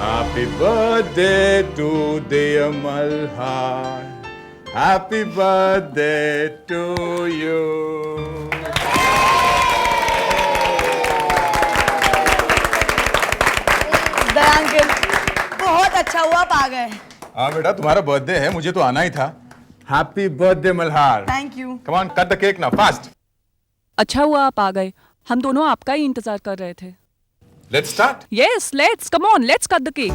Happy birthday to dear Malhar. Happy birthday to you. Uncle बहुत अच्छा हुआ आप आ गए। हाँ बेटा, तुम्हारा बर्थडे है, मुझे तो आना ही था। Happy birthday Malhar. Thank you. Come on, cut the cake now, fast. अच्छा हुआ आप आ गए, हम दोनों आपका ही इंतजार कर रहे थे। Let's start. Yes, let's come on, let's cut the cake.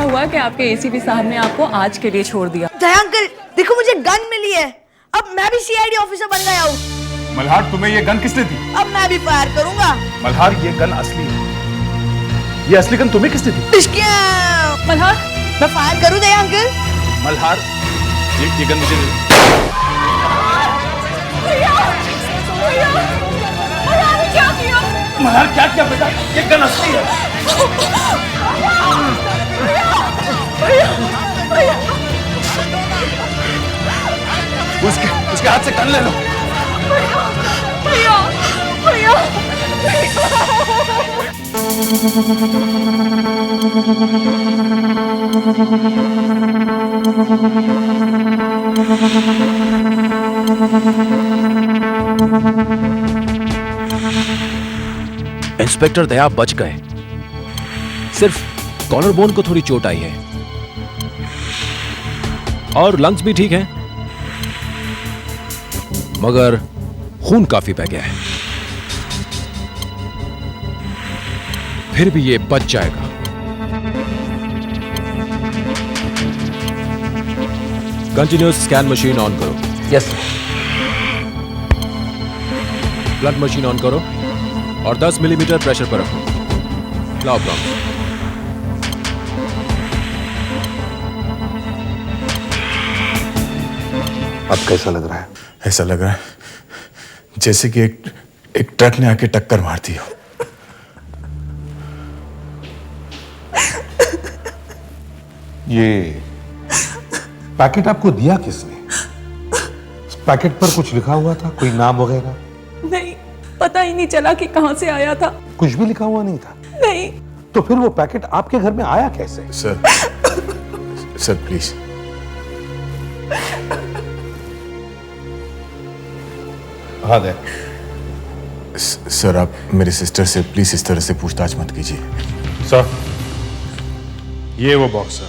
हुआ कि आपके एसीपी साहब ने आपको आज के लिए छोड़ दिया। दया अंकल देखो, मुझे गन मिली है, अब मैं भी सीआईडी ऑफिसर बन गया हूँ। मल्हार, तुम्हें ये गन किसने दी? अब मैं भी फायर करूंगा। मल्हार, ये गन असली है। ये असली गन तुम्हें किसने दी? मल्हार, मैं फायर करूं दया अंकल? मल्हार, ये गन मुझे दे। क्या किया? मल्हार, क्या किया बेटा? ये गन असली है। उसके हाथ से गन ले लो। भैया, भैया, इंस्पेक्टर दया बच गए, सिर्फ कॉलर बोन को थोड़ी चोट आई है और लंग्स भी ठीक हैं, मगर खून काफी बह गया है। फिर भी ये बच जाएगा। कंटिन्यूअस स्कैन मशीन ऑन करो। यस। ब्लड मशीन ऑन करो और 10 मिलीमीटर प्रेशर पर रखो। लाओ ब्राउन। अब कैसा लग रहा है? ऐसा लग रहा है जैसे कि एक ट्रक ने आके टक्कर मार दी हो। ये पैकेट आपको दिया किसने? इस पैकेट पर कुछ लिखा हुआ था, कोई नाम वगैरह? नहीं, पता ही नहीं चला कि कहां से आया था। कुछ भी लिखा हुआ नहीं था? नहीं। तो फिर वो पैकेट आपके घर में आया कैसे? Sir please. हाँ दे। सर, आप मेरी सिस्टर से प्लीज इस तरह से पूछताछ मत कीजिए। सर, ये वो बॉक्स है।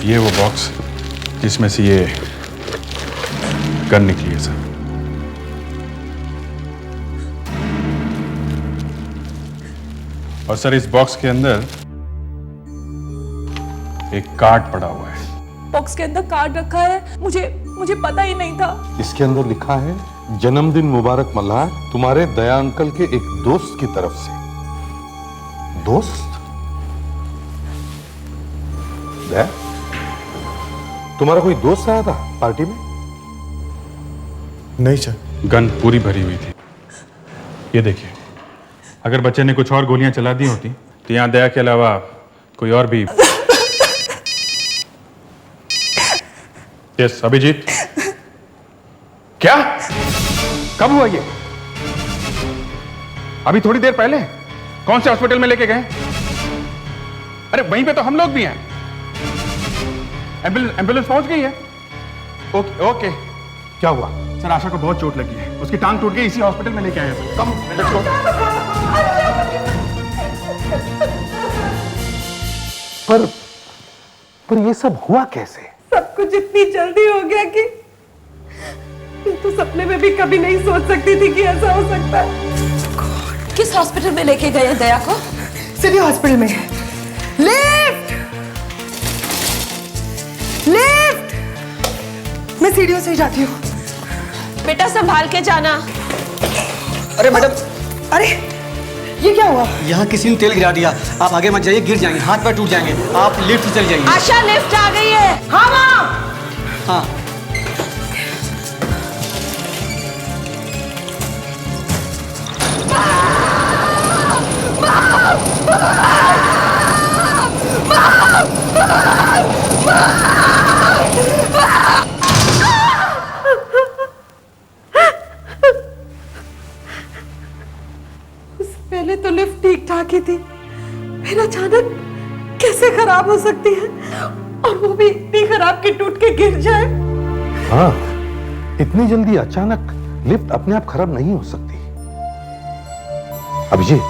ये वो बॉक्स जिसमें से ये गन निकली है सर। और सर, इस बॉक्स के अंदर एक कार्ड पड़ा हुआ है। बॉक्स के अंदर कार्ड रखा है, मुझे पता ही नहीं था। इसके अंदर लिखा है, जन्मदिन मुबारक मल्हार, तुम्हारे दया अंकल के एक दोस्त की तरफ से। दोस्त? दया, तुम्हारा कोई दोस्त आया था पार्टी में? नहीं सर। गन पूरी भरी हुई थी। ये देखिए, अगर बच्चे ने कुछ और गोलियां चला दी होती तो यहां दया के अलावा कोई और भी। यस, अभिजीत। क्या? कब हुआ ये? अभी थोड़ी देर पहले? कौन से हॉस्पिटल में लेके गए? अरे वहीं पे तो हम लोग भी हैं। एम्बुलेंस पहुंच गई है? Okay okay. क्या हुआ? सर, आशा को बहुत चोट लगी है, उसकी टांग टूट गई, इसी हॉस्पिटल में लेके आए हैं। कम, लेट्स गो। पर ये सब हुआ कैसे? सब कुछ इतनी जल्दी हो गया कि तो सपने में भी कभी नहीं सोच सकती थी कि ऐसा हो सकता है। किस हॉस्पिटल में लेके गए दया को? सिटी हॉस्पिटल में। लिफ्ट! लिफ्ट! मैं सीढ़ियों से ही जाती हूँ। बेटा संभाल के जाना। अरे मैडम! अरे ये क्या हुआ? यहाँ किसी ने तेल गिरा दिया। आप आगे मत जाइए, गिर जाएंगे, हाथ पैर टूट जाएंगे। आप लिफ्ट से चल जाइए। आशा लिफ्ट आ गई है। हाँ माँ। हाँ पहले तो लिफ्ट ठीक ठाक ही थी, फिर अचानक कैसे खराब हो सकती है, और वो भी इतनी खराब कि टूट के गिर जाए। हाँ, इतनी जल्दी अचानक लिफ्ट अपने आप खराब नहीं हो सकती। अभिजीत,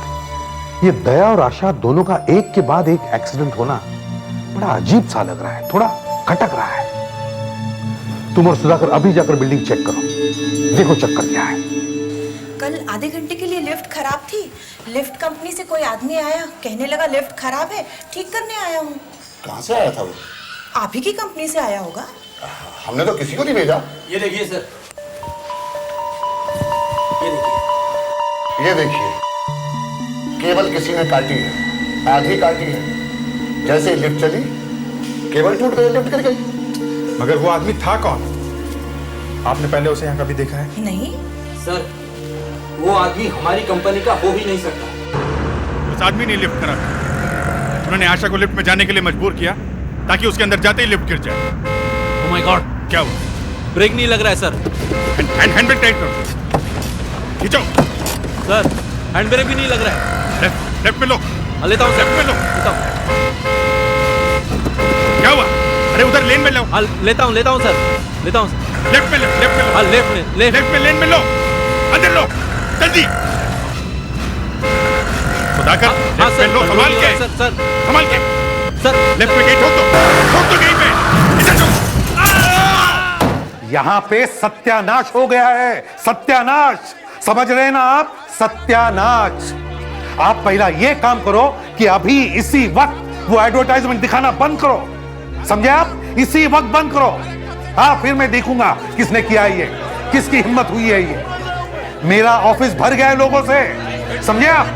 ये दया और आशा दोनों का एक के बाद एक एक्सीडेंट होना बड़ा अजीब सा लग रहा है, थोड़ा खटक रहा है। तुम और सुधाकर अभी जाकर बिल्डिंग चेक करो, देखो चक्कर क्या है। कल आधे घंटे के लिए लिफ्ट खराब थी। लिफ्ट कंपनी से कोई आदमी आया, कहने लगा लिफ्ट खराब है, ठीक करने आया हूँ। कहाँ से आया था वो? आप ही की कंपनी से आया होगा। हमने तो किसी को नहीं भेजा। ये देखिए सर, ये देखिए, केबल किसी ने काटी है, आधी काटी है। जैसे ही लिफ्ट चली, केबल टूट गई, लिफ्ट गिर गई। मगर वो आदमी था कौन? आपने पहले उसे यहाँ कभी देखा है? नहीं सर वो आदमी हमारी कंपनी का हो ही नहीं सकता। उस आदमी ने लिफ्ट खराब की। उन्होंने आशा को लिफ्ट में जाने के लिए मजबूर किया ताकि उसके अंदर जाते ही लिफ्ट गिर जाए। ओह माय गॉड, क्या हुआ? ब्रेक नहीं लग रहा है सर। हैंड ब्रेक टाइट करो, खींचो। सर हैंड ब्रेक भी नहीं लग रहा है। लेफ्ट में लो। लेता हूँ, लेफ्ट में लो। लेता हूँ। क्या हुआ? अरे उधर लेन में लो। लेता हूँ सर, लेता हूँ सर। लेफ्ट में लो, लेफ्ट में लो। लेफ्ट में लेन में लो, अंदर लो, जल्दी। सुधाकर, हाँ लेफ्ट में लो, संभाल के, सर संभाल के। सर लेफ्ट में गई, ठोक दो गई पे। इधर ठोक। यहां पे सत्यानाश हो गया है, सत्यानाश। समझ रहे हैं ना आप? सत्यानाश। आप पहला ये काम करो कि अभी इसी वक्त वो एडवर्टाइजमेंट दिखाना बंद करो। समझे आप? इसी वक्त बंद करो। हाँ, फिर मैं देखूंगा किसने किया है ये, किसकी हिम्मत हुई है ये। मेरा ऑफिस भर गया है लोगों से, समझे आप?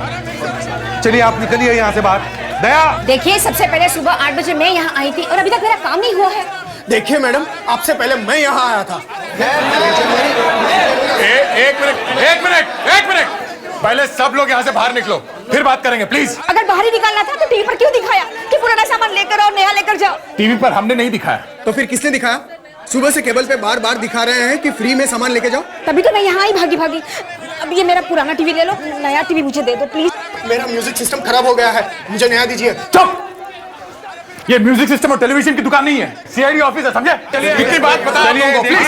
चलिए आप निकलिए यहां से बाहर। दया, देखिए, सबसे पहले सुबह 8 बजे मैं यहाँ आई थी और अभी तक मेरा काम नहीं हुआ है। देखिए मैडम, आपसे पहले मैं यहाँ आया था। एक मिनट, पहले सब लोग यहाँ से बाहर निकलो, फिर बात करेंगे प्लीज। अगर बाहर ही निकालना था तो टीवी पर क्यों दिखाया कि पुराना सामान लेकर और नया लेकर जाओ? टीवी पर हमने नहीं दिखाया। तो फिर किसने दिखाया? सुबह से केबल पे बार बार दिखा रहे हैं कि फ्री में सामान लेके जाओ। तभी तो मैं यहाँ आई भागी। अब ये मेरा पुराना टीवी ले लो, नया टीवी मुझे दे दो प्लीज। मेरा म्यूजिक सिस्टम खराब हो गया है, मुझे नया दीजिए। चुप! ये म्यूजिक सिस्टम और टेलीविजन की दुकान नहीं है, सीआईडी ऑफिस है, समझे? इतनी बात बता आप लोगों को, प्लीज।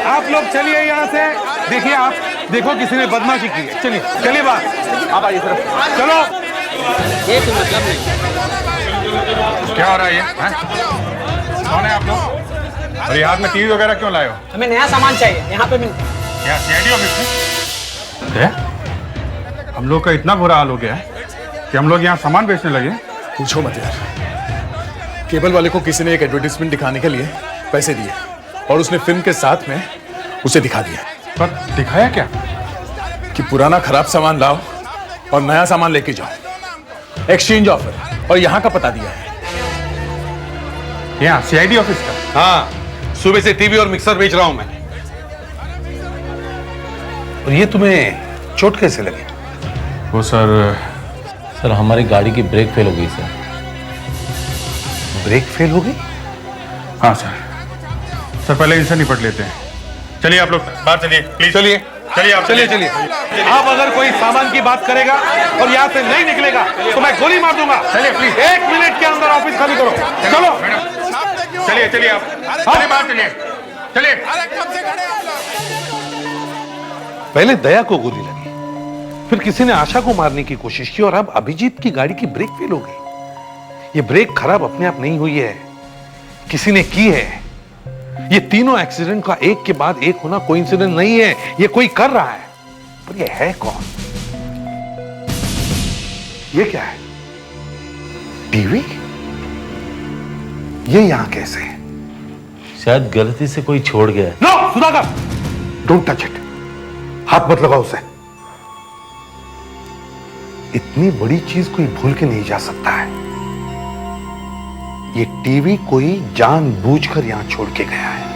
आप लोग चलिए यहां से। देखिए, आप देखो किसी ने बदमाशी की है। चलिए बाहर। आप आइए तरफ, चलो। ये तो मतलब नहीं। क्या हो रहा है ये? कौन है आप लोग? और ये हाथ में टीवी वगैरह क्यों लाए हो? हमें नया सामान चाहिए, यहाँ पे मिल। यहाँ सीआईडी ऑफिस में? हम लोग का इतना बुरा हाल हो गया है कि हम लोग यहाँ सामान बेचने लगे। पूछो मत यार, केबल वाले को किसी ने एक एडवर्टाइजमेंट दिखाने के लिए पैसे दिए और उसने फिल्म के साथ में उसे दिखा दिया। पर दिखाया क्या? कि पुराना खराब सामान लाओ और नया सामान लेके जाओ, एक्सचेंज ऑफर, और यहाँ का पता दिया है। यहाँ सीआईडी ऑफिस का? हाँ, सुबह से टीवी और मिक्सर बेच रहा हूं मैं। और ये तुम्हें चोट कैसे लगी? वो सर हमारी गाड़ी की ब्रेक फेल हो गई सर। ब्रेक फेल हो गई? हाँ सर पहले इनसे निपट लेते हैं। चलिए आप लोग बाहर चलिए प्लीज। चलिए आप चलिए। आप अगर कोई सामान की बात करेगा और यहाँ से नहीं निकलेगा तो मैं गोली मार दूंगा। चलिए प्लीज। 1 मिनट के अंदर ऑफिस खाली करो। चलो चलिए आप चलिए बाहर चलिए। पहले दया को गोली लगी, फिर किसी ने आशा को मारने की कोशिश की और अब अभिजीत की गाड़ी की ब्रेक फेल हो गई। ये ब्रेक खराब अपने आप नहीं हुई है, किसी ने की है। ये तीनों एक्सीडेंट का एक के बाद एक होना कोइंसिडेंस नहीं है, ये कोई कर रहा है। पर ये है कौन? ये क्या है? टीवी? ये यहां कैसे? शायद गलती से कोई छोड़ गया। No Sudhakar, don't touch it. हाथ मत लगाओ उसे। इतनी बड़ी चीज कोई भूल के नहीं जा सकता है। ये टीवी कोई जानबूझकर यहां छोड़ के गया है।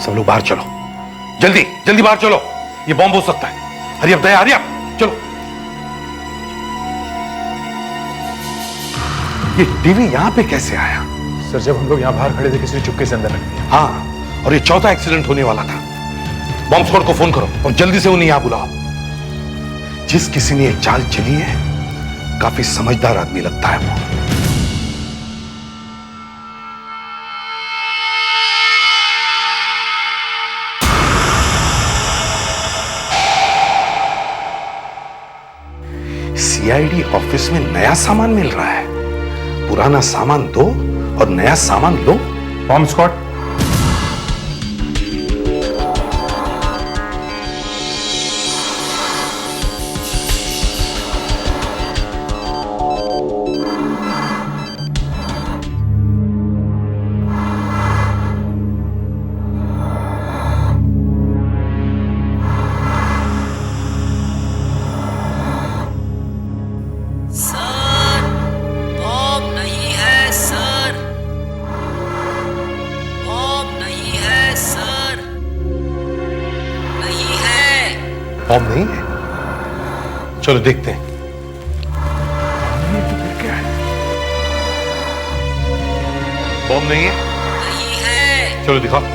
सब लोग बाहर चलो, जल्दी जल्दी बाहर चलो, ये बॉम्ब हो सकता है। हरी अब दया, हरी अब चलो। ये टीवी यहां पे कैसे आया? सर जब हम लोग यहाँ बाहर खड़े थे किसी ने चुपके से अंदर रख दिया। हाँ, और ये चौथा एक्सीडेंट होने वाला था। बॉम्ब स्क्वाड को फोन करो और जल्दी से उन्हें यहां बुलाओ। जिस किसी ने ये चाल चली है काफी समझदार आदमी लगता है वो। सीआईडी ऑफिस में नया सामान मिल रहा है। पुराना सामान दो और नया सामान लो। बॉम्ब स्क्वाड, बॉम्ब नहीं है? चलो देखते हैं। बॉम्ब नहीं है? नहीं है। चलो दिखाओ।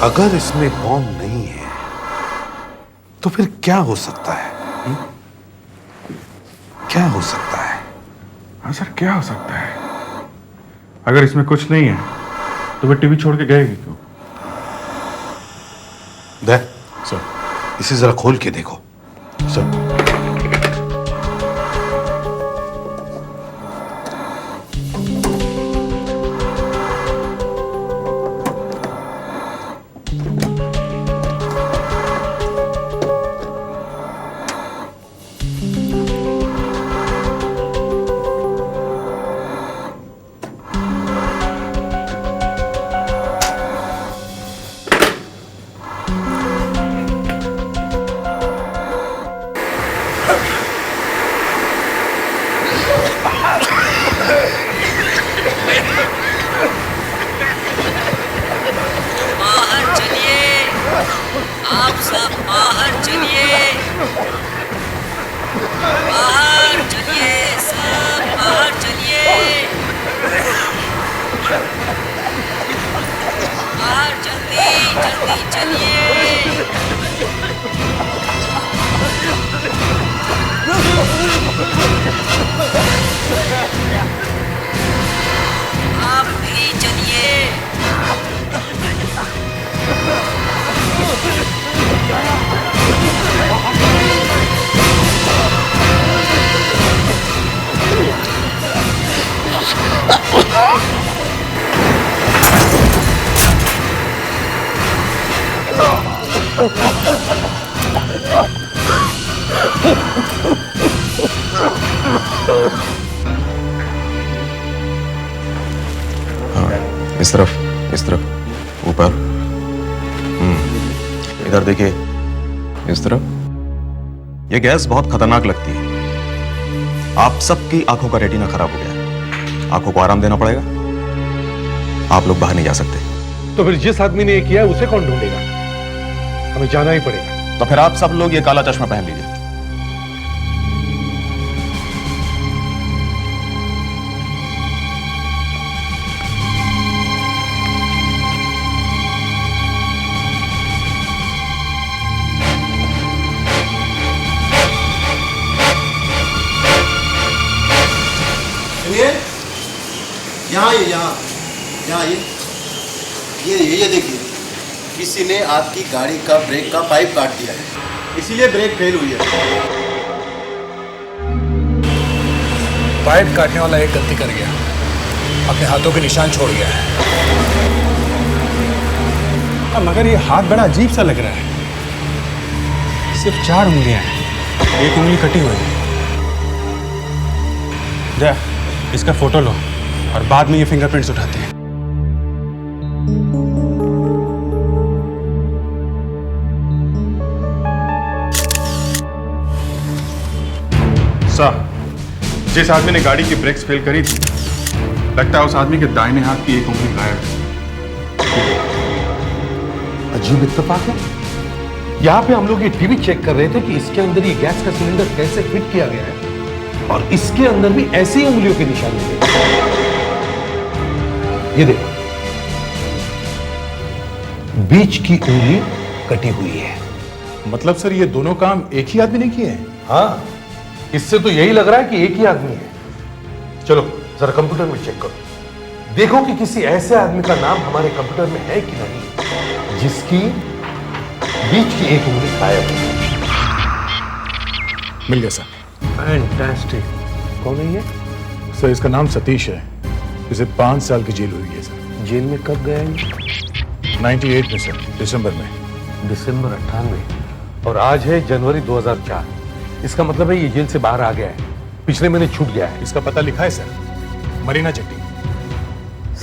अगर इसमें बॉम्ब नहीं है तो फिर क्या हो सकता है? क्या हो सकता है? हाँ सर, क्या हो सकता है? अगर इसमें कुछ नहीं है तो वो टीवी छोड़ के गएगी क्यों? दे सर, इसे जरा खोल के देखो। सर इस तरफ ऊपर। इधर देखिए, इस तरफ। यह गैस बहुत खतरनाक लगती है। आप सबकी आंखों का रेटिना खराब हो गया है। आंखों को आराम देना पड़ेगा। आप लोग बाहर नहीं जा सकते। तो फिर जिस आदमी ने ये किया उसे कौन ढूंढेगा? हमें जाना ही पड़ेगा। तो फिर आप सब लोग ये काला चश्मा पहन लीजिए। यहाँ ये देखिए, किसी ने आपकी गाड़ी का ब्रेक का पाइप काट दिया है, इसीलिए ब्रेक फेल हुई है। पाइप काटने वाला एक गलती कर गया, अपने हाथों के निशान छोड़ गया है। मगर ये हाथ बड़ा अजीब सा लग रहा है। सिर्फ 4 उंगलियां हैं, एक उंगली कटी हुई है। जा, इसका फोटो लो और बाद में ये फिंगरप्रिंट्स उठाते हैं। सर, जिस आदमी ने गाड़ी की ब्रेक्स फेल करी थी, लगता है उस आदमी के दाहिने हाथ की एक उंगली गायब है। अजीब इत्तेफाक है। यहाँ पे हम लोग ये टीवी चेक कर रहे थे कि इसके अंदर ये गैस का सिलेंडर कैसे फिट किया गया है, और इसके अंदर भी ऐसी उंगलियों के निशान मिले। ये देखो, बीच की उंगली कटी हुई है। मतलब सर ये दोनों काम एक ही आदमी ने किए हैं? हाँ, इससे तो यही लग रहा है कि एक ही आदमी है। चलो जरा कंप्यूटर में चेक करो, देखो कि किसी ऐसे आदमी का नाम हमारे कंप्यूटर में है कि नहीं जिसकी बीच की एक उंगली गायब है। मिल गया सर। फैंटास्टिक। कौन है ये? सर इसका नाम सतीश है, इसे 5 साल की जेल हुई है सर। जेल में कब गया ये? 98 में सर, दिसंबर में। दिसंबर 98 और आज है जनवरी 2004। इसका मतलब है ये जेल से बाहर आ गया है, पिछले महीने छूट गया है। इसका पता लिखा है सर, मरीना जेट्टी।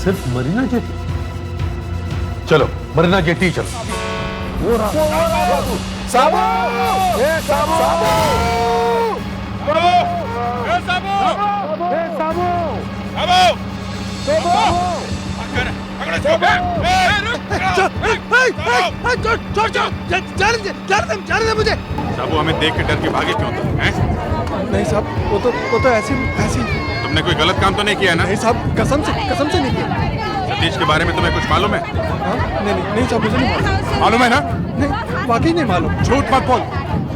सिर्फ मरीना जेट्टी? चलो मरीना जेट्टी चलो। साबू! ए साबू! मुझे साबू, हमें देख के डर के भागे क्यों तुम? नहीं साहब, वो तो ऐसी तुमने कोई गलत काम तो नहीं किया ना? नहीं साहब, कसम से नहीं किया। सतीश के बारे में तुम्हें कुछ मालूम है? नहीं साहब, मुझे नहीं मालूम। मालूम है ना? नहीं, वाकई नहीं मालूम। झूठ मत बोल।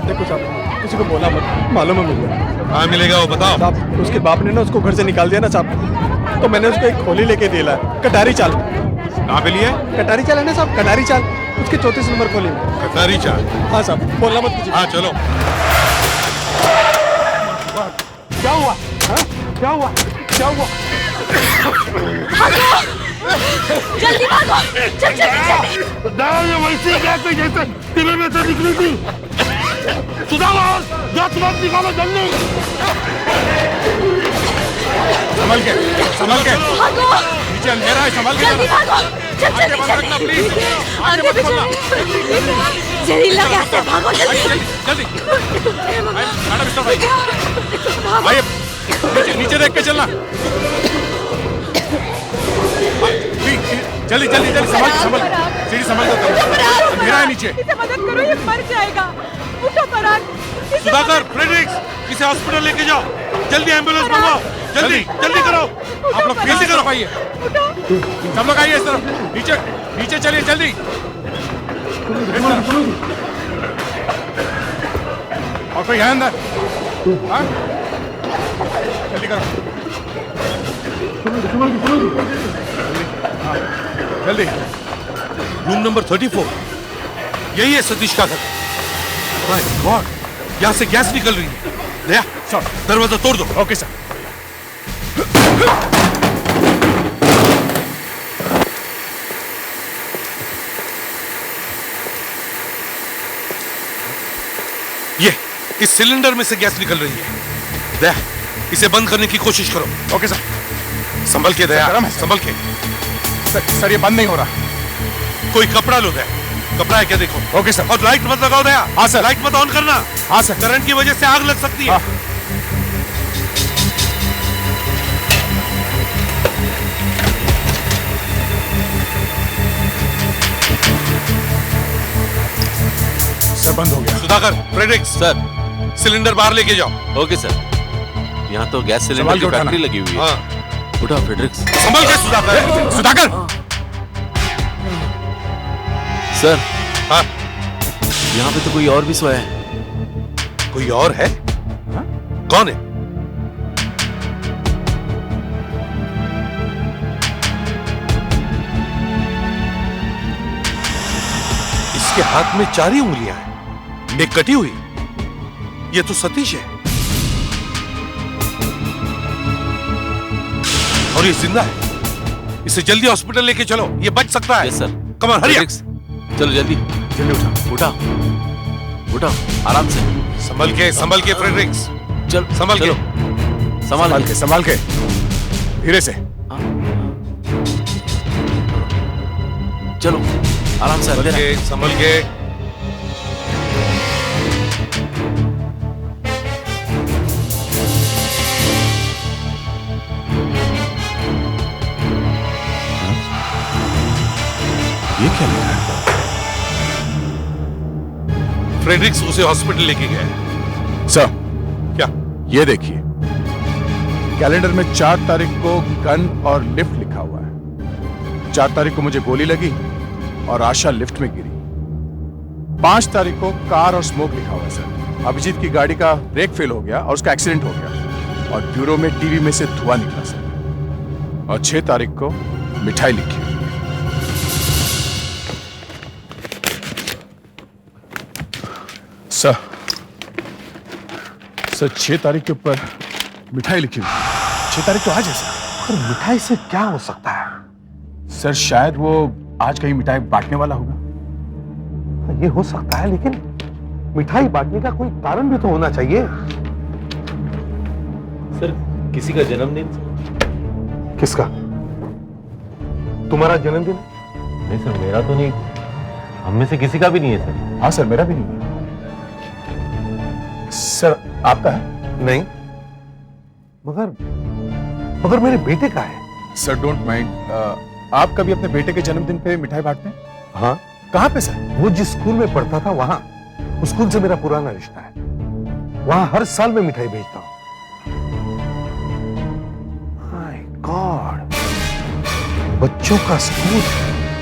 देखो साहब, किसी को बोला मत, मालूम है मुझे। हाँ मिलेगा वो, बताओ। साहब, उसके बाप ने ना उसको घर से निकाल दिया ना साहब, तो मैंने उसको एक खोली लेके दिला है, कटारी चाल। कहाँ पे लिए? कटारी चाल है ना साहब, कटारी चाल, उसके 34 नंबर खोली में। कटारी चाल? हाँ साहब, बोलना मत कीजिए। हाँ चलो। क्या हुआ? हाँ? क्या हुआ? क्या हुआ? जल्दी भागो, चल चल चल। वैसे कैसे जैसे टीवी में से निकली थी। सुधाकर, जा तुरंत निकालो जल्दी। संभल के, संभल के। भागो, नीचे अंधेरा है, संभल के। जल्दी भागो, चल आगे मत रखना प्लीज। आगे मत खोलना। जहरीला गैस है, भागो जल्दी। जल्दी। मैडम इस तरफ आइए। आइए, नीचे देख के चलना। जल्दी जल्दी जल्दी, संभल सीढ़ी संभल कर। अंधेरा है नीचे। इसे मदद करो, ये मर जाएगा। उठो फराग। सुधाकर, फ्रेडरिक्स, इसे हॉस्पिटल लेके जाओ। जल्दी एम्बुलेंस मंगवाओ। जल्दी जल्दी करो। आप लोग जल्दी करो, आइए। सब लोग आइए इस तरफ। नीचे नीचे चलिए जल्दी। और कोई है अंदर? हाँ? जल्दी करो। जल्दी। रूम नंबर 34, यही है सतीश का घर। माय गॉड, यहाँ से गैस निकल रही है। दया, सर दरवाजा तोड़ दो। Okay sir. ये इस सिलेंडर में से गैस निकल रही है। दया, इसे बंद करने की कोशिश करो। Okay sir. संभल के दया, गरम है। संभल के। सर ये बंद नहीं हो रहा। कोई कपड़ा लो दया, कपड़ा है क्या देखो। Okay sir. और लाइट मत लगाओ दया। हाँ सर। लाइट मत ऑन करना। हाँ सर। करंट की वजह से आग लग सकती है। हाँ। सर बंद हो गया। Sudhakar, Fredericks, sir. सिलेंडर बाहर लेके जाओ। Okay sir. यहाँ तो गैस सिलेंडर संभाल के की उठाना। फैक्ट्री लगी हुई है। हाँ, उठा फ्रेडरिक्स। संभल के सुधाकर। सुधाकर। सर, हाँ, यहाँ पे तो कोई और भी सोया है। कोई और है? कौन है? इसके हाथ में 4 ही उंगलियां हैं, एक कटी हुई। ये तो सतीश है और ये जिंदा है। इसे जल्दी हॉस्पिटल लेके चलो, ये बच सकता है। Yes sir. Come on, hurry up. चलो जल्दी जल्दी उठा। उठा आराम से। संभल के फ्रेडरिक्स, चल संभल के। चलो संभाल के। संभाल के, धीरे से। चलो आराम से अंदर आ। संभल के। ये क्या लिखा है? फ्रेडरिक्स उसे हॉस्पिटल लेके गए। सर, क्या? ये देखिए, कैलेंडर में 4 तारीख को गन और लिफ्ट लिखा हुआ है। 4 तारीख को मुझे गोली लगी और आशा लिफ्ट में गिरी। 5 तारीख को कार और स्मोक लिखा हुआ है सर। अभिजीत की गाड़ी का ब्रेक फेल हो गया और उसका एक्सीडेंट हो गया और ब्यूरो में टीवी में से धुआं निकला सर। और 6 तारीख को मिठाई लिखी हुई है। सर 6 तारीख के ऊपर मिठाई लिखी हुई है। 6 तारीख तो आज है सर। और मिठाई से क्या हो सकता है? सर शायद वो आज कहीं मिठाई बांटने वाला होगा। ये हो सकता है, लेकिन मिठाई बांटने का कोई कारण भी तो होना चाहिए। सर किसी का जन्मदिन। किसका? तुम्हारा जन्मदिन? नहीं सर, मेरा तो नहीं, हम में से किसी का भी नहीं है सर। हाँ सर, मेरा भी नहीं है। सर आपका है? नहीं, मगर मेरे बेटे का है। सर डोंट माइंड, आप कभी अपने बेटे के जन्मदिन पे मिठाई बांटते हैं? हाँ। कहाँ पे सर? वो जिस स्कूल में पढ़ता था वहां, उस स्कूल से मेरा पुराना रिश्ता है। वहां हर साल मैं मिठाई भेजता हूं। माय गॉड, बच्चों का स्कूल।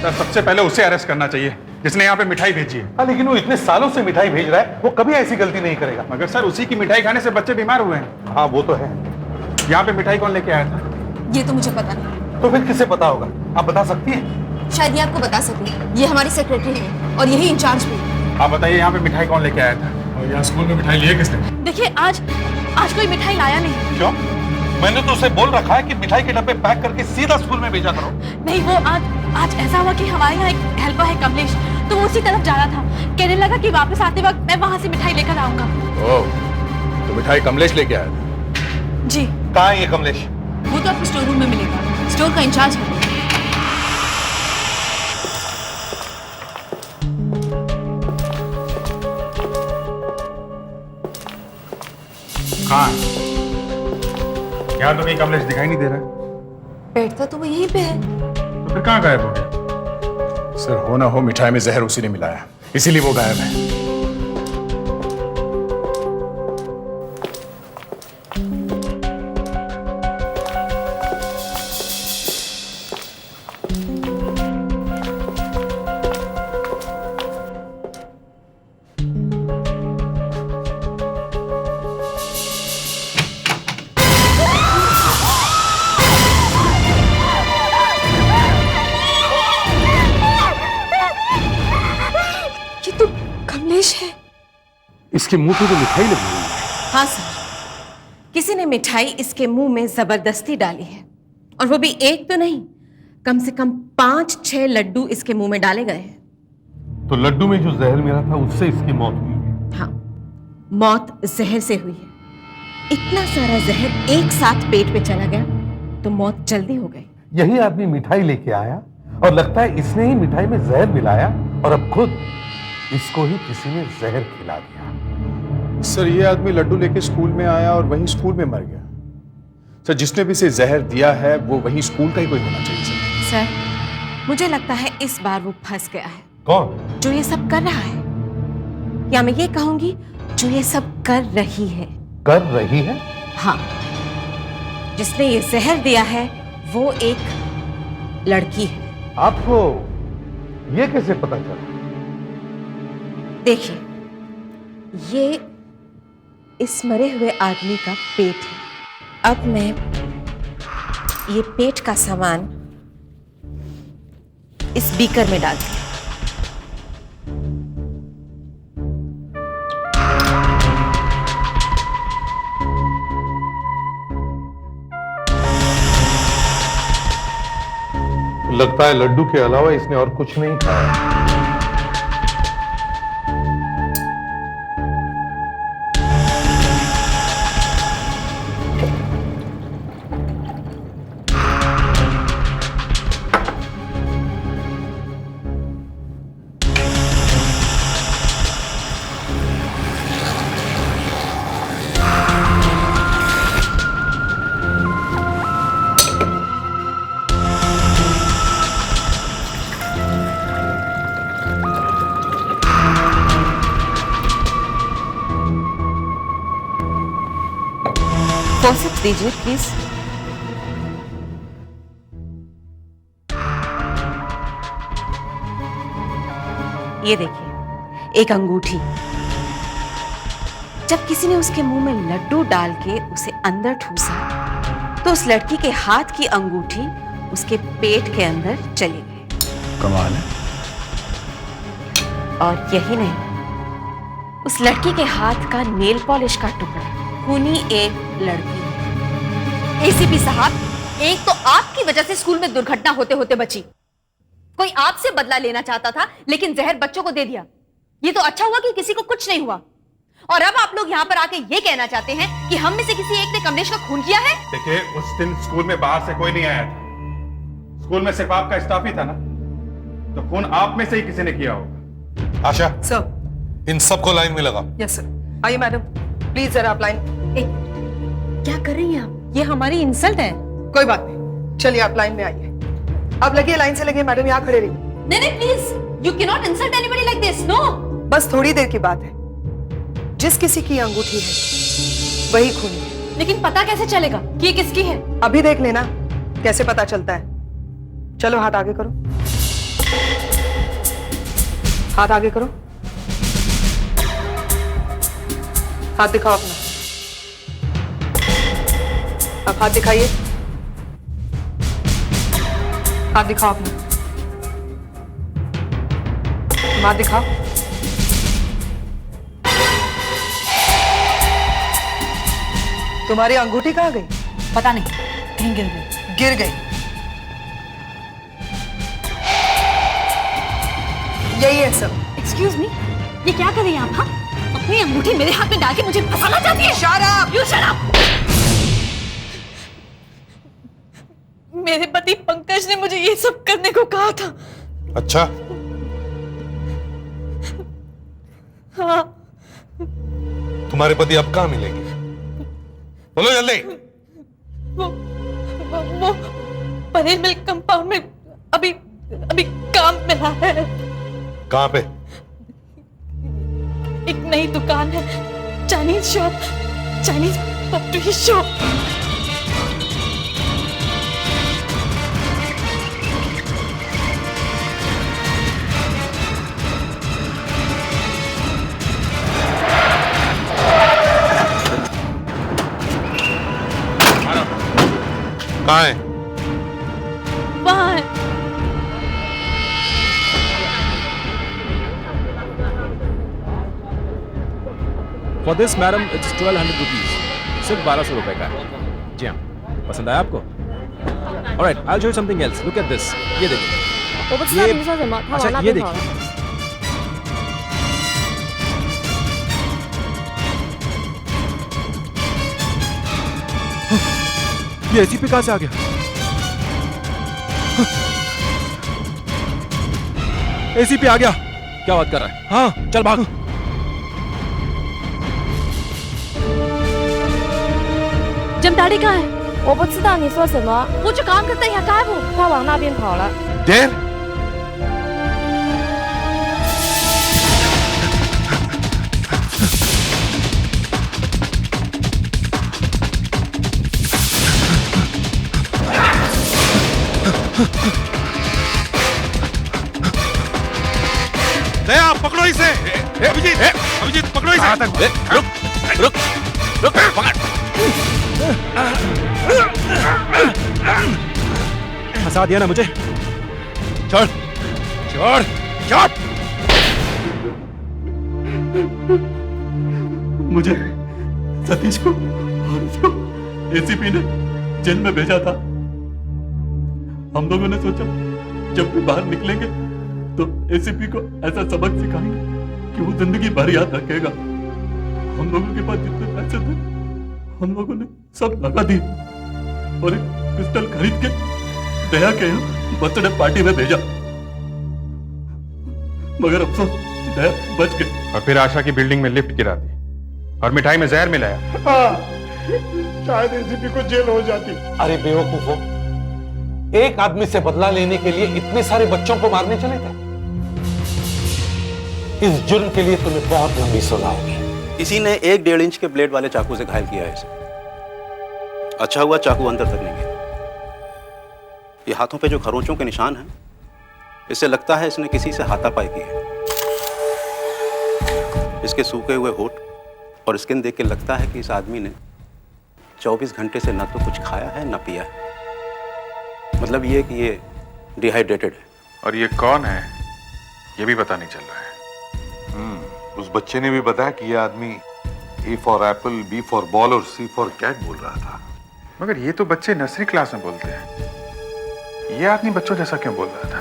सर सबसे पहले उसे अरेस्ट करना चाहिए जिसने यहाँ पे मिठाई भेजी है। हाँ, लेकिन वो इतने सालों से मिठाई भेज रहा है, वो कभी ऐसी गलती नहीं करेगा। मगर सर उसी की मिठाई खाने से बच्चे बीमार हुए हैं। हाँ वो तो है। यहाँ पे मिठाई कौन लेके आया था? ये तो मुझे पता नहीं। तो फिर किसे पता होगा? आप बता सकती हैं? शायद ये आपको बता सके। ये हमारी सेक्रेटरी है और यही इंचार्ज भी। आप बताइए यहाँ पे मिठाई कौन लेके आया था और यहाँ स्कूल में मिठाई लिए किसने? देखिए आज कोई मिठाई लाया नहीं। क्यों? मैंने तो उसे बोल रखा है कि मिठाई के डब्बे पैक करके सीधा स्कूल में भेजा करो। नहीं, वो आज ऐसा हुआ कि हमारे यहाँ एक हेल्पर है कमलेश, तो वो उसी तरफ जा रहा था। कहने लगा कि वापस आते वक्त मैं वहां से मिठाई लेकर आऊंगा। ओह, तो मिठाई कमलेश लेके आया था? जी। कहाँ है ये कमलेश? वो तो आपको स्टोर रूम में मिलेगा, स्टोर का इंचार्ज है। कहाँ? यहाँ तो कहीं कमलेश दिखाई नहीं दे रहा है। बैठता तो वो यहीं पे है। तो फिर कहाँ गायब हो गया? सर हो ना हो मिठाई में जहर उसी ने मिलाया, इसीलिए वो गायब है। इसके मुंह पे तो मिठाई लगी हुई है। हाँ सर, किसी ने मिठाई इसके मुंह में जबरदस्ती डाली है और वो भी एक तो नहीं, कम से कम 5-6 लड्डू इसके मुंह में डाले गए हैं। तो लड्डू में जो जहर मिला था उससे इसकी मौत हुई है? हाँ, मौत जहर से हुई है। इतना सारा जहर एक साथ पेट में चला गया तो मौत जल्दी हो गई। यही आदमी मिठाई लेके आया और लगता है इसने ही मिठाई में जहर मिलाया और अब खुद इसको ही किसी ने जहर खिला दिया। सर ये आदमी लड्डू लेके स्कूल में आया और वहीं स्कूल में मर गया। सर जिसने भी इसे जहर दिया है वो वहीं स्कूल का ही कोई होना चाहिए। सर मुझे लगता है इस बार वो फंस गया है। कौन? जो ये सब कर रहा है, या मैं ये कहूंगी जो ये सब कर रही है। कर रही है? हाँ, जिसने ये जहर दिया है वो एक लड़की है। आपको ये कैसे पता चला? देखिए, ये इस मरे हुए आदमी का पेट है। अब मैं ये पेट का सामान इस बीकर में डालती हूँ। लगता है लड्डू के अलावा इसने और कुछ नहीं खाया। फोर्सेप्स दीजिए प्लीज। ये देखिए, एक अंगूठी। जब किसी ने उसके मुंह में लड्डू डाल के उसे अंदर ठूसा तो उस लड़की के हाथ की अंगूठी उसके पेट के अंदर चली गई। कमाल है। और यही नहीं, उस लड़की के हाथ का नेल पॉलिश का टुकड़ा खूनी एक लड़की है। एसीपी साहब, एक तो आपकी वजह से स्कूल में दुर्घटना होते होते बची। कोई आपसे बदला लेना चाहता था लेकिन जहर बच्चों को दे दिया। ये तो अच्छा हुआ कि किसी को कुछ नहीं हुआ। और अब आप लोग यहाँ पर आके ये कहना चाहते हैं कि हम में से किसी एक ने कमलेश का खून किया है। देखिए, उस दिन स्कूल में बाहर से कोई नहीं आया था, स्कूल में सिर्फ आपका स्टाफ ही था ना, तो खून आप में से ही किसी ने किया होगा। आशा, सर। इन सबको लाइन में लगा। Yes sir. आइए मैडम, प्लीज जरा आप लाइन। क्या कर रही हैं आप? ये हमारी इंसल्ट है। कोई बात नहीं, चलिए आप लाइन में आइए। आप लगिए, लाइन से लगिए मैडम, यहाँ खड़े रहिए। नहीं नहीं please, you can not insult anybody like this. No, बस थोड़ी देर की बात है। जिस किसी की अंगूठी है वही खूनी है। लेकिन पता कैसे चलेगा कि ये किसकी है? अभी देख लेना कैसे पता चलता है। चलो हाथ आगे करो, हाथ आगे करो, हाथ दिखाओ अपना। अब हाथ दिखाइए, हाथ दिखाओ अपना, हाथ दिखाओ। तुम्हारी अंगूठी कहाँ गई? पता नहीं, कहीं गिर गई। गिर गई। यही है सब। एक्सक्यूज मी, ये क्या कर रही हैं आप? हाँ, अपनी अंगूठी मेरे हाथ में डाल के मुझे फंसाना चाहती है। Shut up! You shut up! मेरे पति पंकज ने मुझे ये सब करने को कहा था। अच्छा, हाँ। तुम्हारे पति अब कहाँ मिलेंगे? बोलो जल्दी। वो पनीर मिल्क कंपाउंड में अभी काम मिला है। कहाँ पे? एक नई दुकान है, चाइनीज शॉप, चाइनीज पॉपरी शॉप। कहाँ है? वहाँ है। For this madam it's 1200 rupees. सिर्फ 1200 रुपए का है। जी हाँ, पसंद आया आपको? Alright, I will show you something else. Look at this. ये देखिए। अच्छा, ये देखिए। ये एसीपी कहाँ से आ गया? एसीपी आ गया। क्या बात कर रहा है? हाँ, चल भाग। जमदाड़ी कहाँ है? 我不知道你说什么。 वो जो काम करता है यहाँ कहाँ है वो? 他往那边跑了。 देर। दया, पकड़ो इसे। अभिजीत पकड़ो इसे। रुक, पकड़। फंसा दिया ना मुझे। छोड़, छोड़, छोड़। मुझे सतीश को और उसको एसीपी ने जेल में भेजा था। हम लोगों ने सोचा जब भी बाहर निकलेंगे तो एसीपी को ऐसा सबक सिखाएंगे कि वो जिंदगी भर याद रखेगा। हम लोगों के पास जितने पैसे थे हम लोगों ने सब लगा दिए और एक पिस्टल खरीद के दया के बर्थडे पार्टी में भेजा, मगर अफसोस दया बच गई। और फिर आशा की बिल्डिंग में लिफ्ट गिरा दी और मिठाई में जहर मिलाया। शायद एसीपी को जेल हो जाती। अरे बेवकूफो, एक आदमी से बदला लेने के लिए इतने सारे बच्चों को मारने चले थे? इस जुर्म के लिए तुम्हें बहुत लंबी सजा होगी। किसी ने 1-1.5 इंच के ब्लेड वाले चाकू से घायल किया है इसे। अच्छा हुआ चाकू अंदर तक नहीं गया। ये हाथों पे जो खरोंचों के निशान हैं, इससे लगता है इसने किसी से हाथापाई की है। इसके सूखे हुए होठ और स्किन देख के लगता है कि इस आदमी ने 24 घंटे से ना तो कुछ खाया है ना पिया है। मतलब ये कि ये डिहाइड्रेटेड है। और ये कौन है ये भी पता नहीं चल रहा है। उस बच्चे ने भी बताया कि ये आदमी A for Apple, B for ball और C फॉर कैट बोल रहा था। मगर ये तो बच्चे नर्सरी क्लास में बोलते हैं, ये आदमी बच्चों जैसा क्यों बोल रहा था?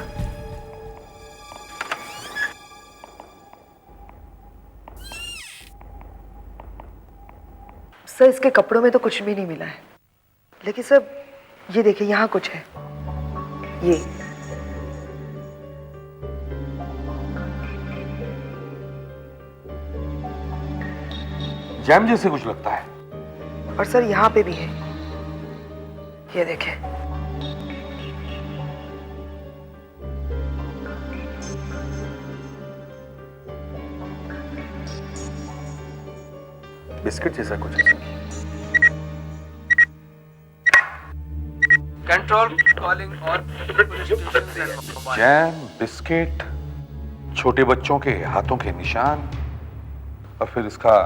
सर इसके कपड़ों में तो कुछ भी नहीं मिला है, लेकिन सर ये देखिए यहाँ कुछ है। ये जैम जैसे कुछ लगता है। और सर यहाँ पे भी है, ये देखें। बिस्किट जैसा कुछ है। कंट्रोल कॉलिंग और जैम, बिस्किट, छोटे बच्चों के हाथों के निशान और फिर इसका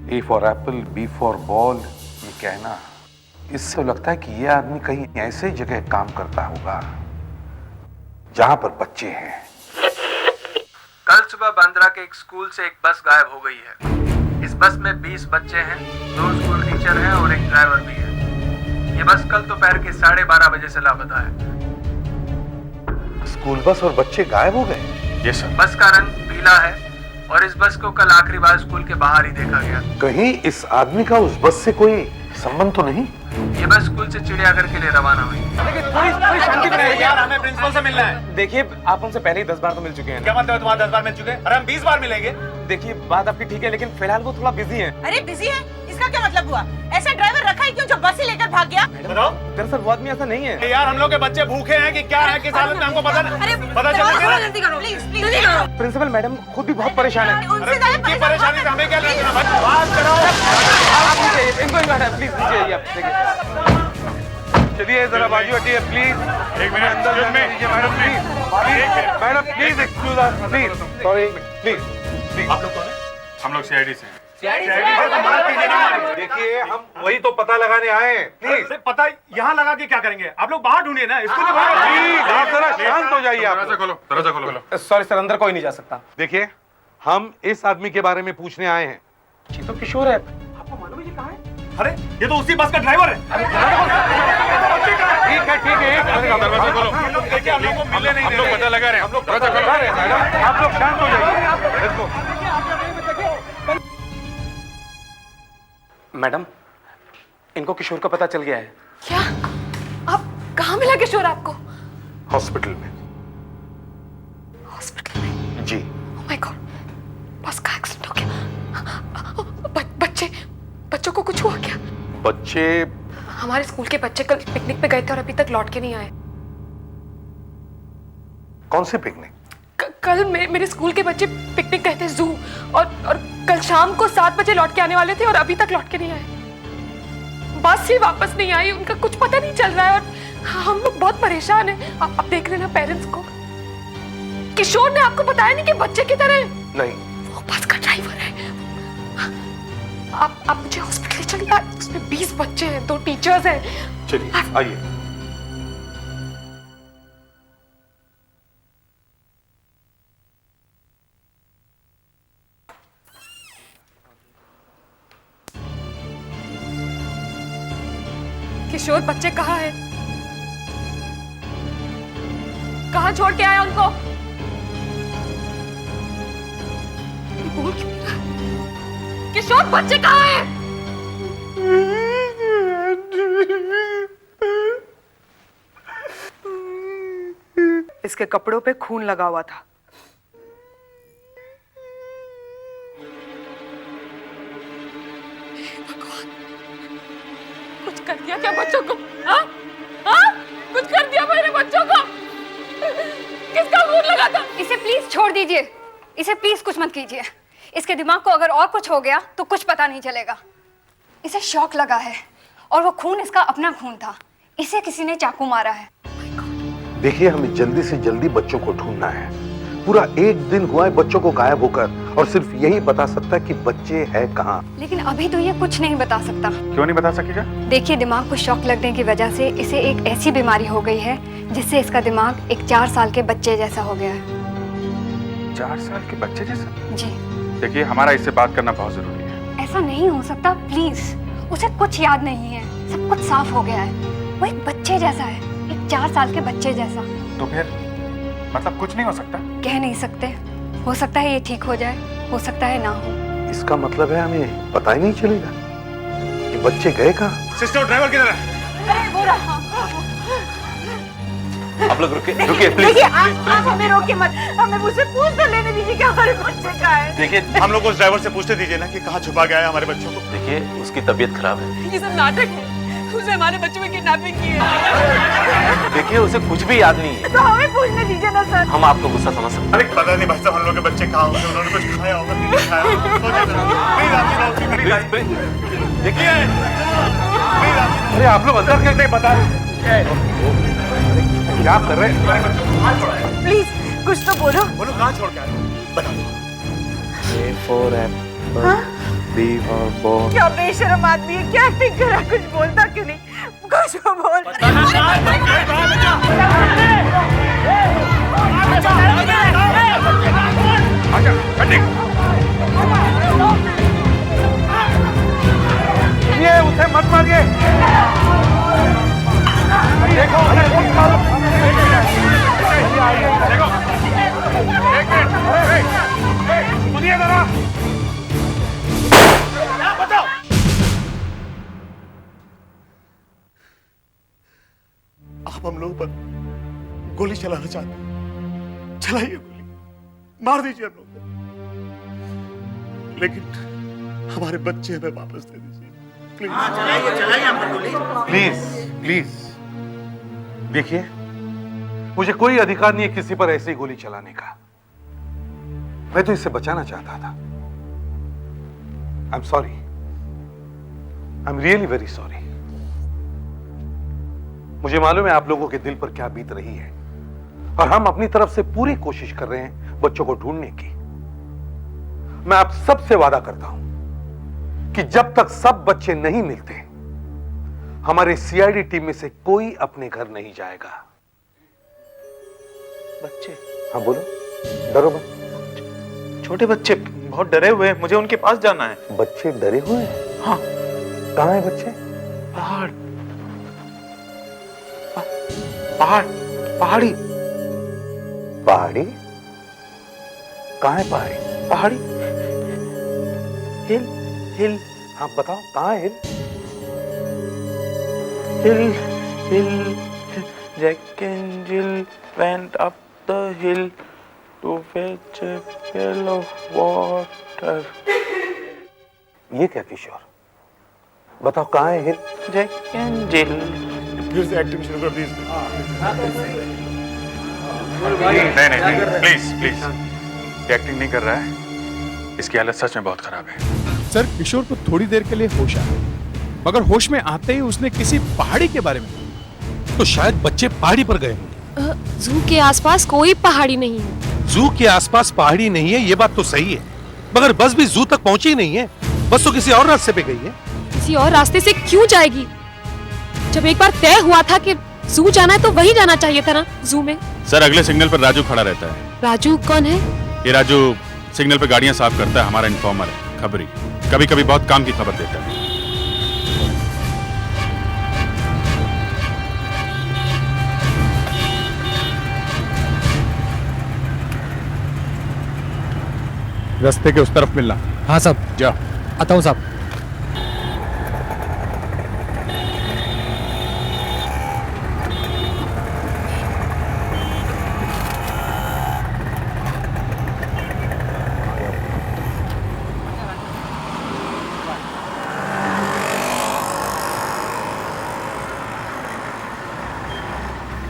A for Apple, B for ball, ये कहना, इससे लगता है कि ये आदमी कहीं ऐसे जगह काम करता होगा जहां पर बच्चे हैं। कल सुबह बांद्रा के एक स्कूल से एक बस गायब हो गई है। इस बस में 20 बच्चे हैं, 2 स्कूल टीचर हैं और एक ड्राइवर भी है। ये बस कल दोपहर के 12:30 बजे से लापता है। स्कूल बस और बच्चे गायब हो गए? Yes sir. बस का रंग पीला है और इस बस को कल आखिरी बार स्कूल के बाहर ही देखा गया। कहीं इस आदमी का उस बस से कोई संबंध तो नहीं? ये बस स्कूल से चिड़ियाघर के लिए रवाना हुई। थोड़ी शांति बनाइए यार, हमें प्रिंसिपल से मिलना है। देखिए, आप हमसे पहले ही 10 बार तो मिल चुके हैं। क्या मतलब तुम्हारे 10 बार मिल चुके हैं? अरे हम 20 बार मिलेंगे। देखिए, बात आपकी ठीक है, लेकिन फिलहाल वो थोड़ा बिजी है। अरे बिजी है, इसका क्या मतलब हुआ? ऐसा ड्राइवर रखा ही क्यों जो बस ही लेकर भाग गया? दरअसल वो आदमी ऐसा नहीं है। यार हम लोग के बच्चे भूखे हैं कि क्या है, किस हालत में हमको पता जल्दी करो प्लीज, जल्दी करो। प्रिंसिपल मैडम खुद भी बहुत परेशान है। उनकी परेशानी से हमें क्या लेना भाई? बात करो। इनको प्लीज दीजिए आप। चलिए जरा बाजू हटिए प्लीज। एक मिनट अंदर जाने दीजिए madam please. Madam please excuse us please. Sorry please. आप लोग कौन हैं? हम लोग सीआईडी से हैं। देखिए हम वही तो पता लगाने आए हैं। प्लीज पता यहाँ लगा के क्या करेंगे? आप लोग बाहर ढूंढिए ना। इसको प्लीज आप जरा शांत हो जाइए। आप दरवाजा खोलो। सॉरी सर, अंदर कोई नहीं जा सकता। देखिए हम इस आदमी के बारे में पूछने आए हैं। ये तो किशोर है। आपको मालूम है ये कहाँ है? अरे ये तो उसी बस का ड्राइवर है। ठीक है दरवाजा खोलो। देखिए हम लोग को मिलने नहीं दे रहे। हम लोग पता लगा रहे हैं। हम लोग दरवाजा खोलो। मैडम आप लोग शांत हो जाइए। मैडम, इनको किशोर का पता चल गया है। क्या? आप कहाँ मिला किशोर आपको? हॉस्पिटल में। हॉस्पिटल में? जी। ओह माय गॉड, बस का एक्सीडेंट हो गया। बच्चों को कुछ हुआ क्या? बच्चे? हमारे स्कूल के बच्चे कल पिकनिक पे गए थे और अभी तक लौट के नहीं आए। कौन से पिकनिक? कल मेरे स्कूल के बच्चे पिकनिक गए थे जू, और कल शाम को 7 बजे लौट के आने वाले थे और अभी तक लौट के नहीं आए। बस ही वापस नहीं आई, उनका कुछ पता नहीं चल रहा है और हम लोग बहुत परेशान हैं। आप देख लेना पेरेंट्स को। किशोर ने आपको बताया नहीं कि बच्चे की तरह? नहीं, वो बस का ड्राइवर है। आप मुझे हॉस्पिटल चलिए, उसमें 20 बच्चे हैं, 2 टीचर्स हैं। चलिए आइए। किशोर बच्चे कहाँ हैं? कहाँ छोड़ के आया उनको? बोल क्यों नहीं रहा? किशोर बच्चे कहाँ हैं? इसके कपड़ों पे खून लगा हुआ था। कुछ कर दिया क्या बच्चों को? हाँ? कुछ कर दिया मेरे बच्चों को? किसका खून लगा था? इसे प्लीज छोड़ दीजिए, इसे प्लीज कुछ मत कीजिए। इसके दिमाग को अगर और कुछ हो गया तो कुछ पता नहीं चलेगा। इसे शॉक लगा है और वो खून इसका अपना खून था। इसे किसी ने चाकू मारा है। देखिए, हमें जल्दी से जल्दी बच्चों को ढूंढना है। पूरा 1 दिन हुआ है बच्चों को गायब होकर, और सिर्फ यही बता सकता है कि बच्चे हैं कहाँ। लेकिन अभी तो ये कुछ नहीं बता सकता। क्यों नहीं बता सकेगा? देखिए, दिमाग को शॉक लगने की वजह से इसे एक ऐसी बीमारी हो गई है जिससे इसका दिमाग एक 4 साल के बच्चे जैसा हो गया है। 4 साल के बच्चे जैसा? जी। देखिए, हमारा इससे बात करना बहुत जरूरी है। ऐसा नहीं हो सकता, प्लीज। उसे कुछ याद नहीं है, सब कुछ साफ हो गया है। वो एक बच्चे जैसा है, एक 4 साल के बच्चे जैसा। तो फिर मतलब कुछ नहीं हो सकता? कह नहीं सकते। हो सकता है ये ठीक हो जाए, हो सकता है ना हो। इसका मतलब है हमें पता ही नहीं चलेगा कि बच्चे गए कहाँ। सिस्टर, ड्राइवर किधर है? अरे वो रहा। आप लोग रुकिए, रुकिए प्लीज। देखिए, आप हमें रोके मत, हमें मुझसे पूछ तो लेने दीजिए कि हमारे बच्चे कहाँ हैं। देखिए, हम लोग उस ड्राइवर से पूछते दीजिए ना कि कहाँ छुपा गया है हमारे बच्चों को। देखिए, उसकी तबीयत खराब है। ये सब नाटक है। उसने हमारे बच्चों में किडनैपिंग की है। देखिए, उसे कुछ भी याद नहीं है। तो हमें पूछने दीजिए ना सर। हम आपको गुस्सा समझ सकते हैं। अरे पता नहीं भाई साहब, हम लोग के बच्चे कहाँ होंगे, उन्होंने कुछ खाया होगा कि नहीं खाया होगा। प्लीज, देखिए, अरे आप लोग अंदर क्यों नहीं बता रहे? क्या कर रहे हैं? प्लीज कुछ तो बोलो। बोलो, कहाँ छोड़ के आए? बता दो। A for apple, B for ball. क्या बेशर्म आदमी है, क्या एक्टिंग करा, कुछ बोलता क्यों नहीं? कुछ तो बोल। ये उसे मत मारिए। देखो, देखो, एक मिनट, सुनिए जरा। बताओ। आप हम लोगों पर गोली चलाना चाहते हैं, चलाइए गोली, मार दीजिए हम लोग को, लेकिन हमारे बच्चे हमें वापस दे दीजिए प्लीज प्लीज। देखिए, मुझे कोई अधिकार नहीं है किसी पर ऐसी गोली चलाने का। मैं तो इससे बचाना चाहता था। आई am sorry, I am really very sorry. मुझे मालूम है आप लोगों के दिल पर क्या बीत रही है, और हम अपनी तरफ से पूरी कोशिश कर रहे हैं बच्चों को ढूंढने की। मैं आप सबसे वादा करता हूं कि जब तक सब बच्चे नहीं मिलते, हमारे सीआईडी टीम में से कोई अपने घर नहीं जाएगा। बच्चे? हाँ बोलो, डरो मत। छोटे बच्चे बहुत डरे हुए हैं, मुझे उनके पास जाना है। बच्चे डरे हुए हैं? हाँ। कहाँ है बच्चे? पहाड़, पहाड़, पहाड़ी। पहाड़ी? कहाँ है पहाड़ी? पहाड़ी, हिल, हिल। हाँ बताओ, कहाँ है हिल? Hill, hill, Jack and Jill went up the hill to fetch a pail of water. ये क्या किशोर? बताओ कहाँ है हिल? Jack and Jill. फिर से एक्टिंग शुरू कर दी इसने। नहीं, प्लीज प्लीज, ये एक्टिंग नहीं कर रहा है। इसकी हालत सच में बहुत खराब है। सर, किशोर को थोड़ी देर के लिए होश आया, मगर होश में आते ही उसने किसी पहाड़ी के बारे में, तो शायद बच्चे पहाड़ी पर गए होंगे। जू के आसपास कोई पहाड़ी नहीं है। जू के आसपास पहाड़ी नहीं है, ये बात तो सही है, मगर बस भी जू तक पहुंची नहीं है। बस तो किसी और रास्ते पे गई है। किसी और रास्ते से क्यों जाएगी? जब एक बार तय हुआ था कि जू जाना है तो वही जाना चाहिए था ना, जू में। सर, अगले सिग्नल पर राजू खड़ा रहता है। राजू कौन है? ये राजू सिग्नल पर गाड़ियां साफ करता है, हमारा इन्फॉर्मर है, खबरी। कभी कभी बहुत काम की खबर देता है। रास्ते के उस तरफ मिलना। हाँ साहब, जा। आता हूँ साहब।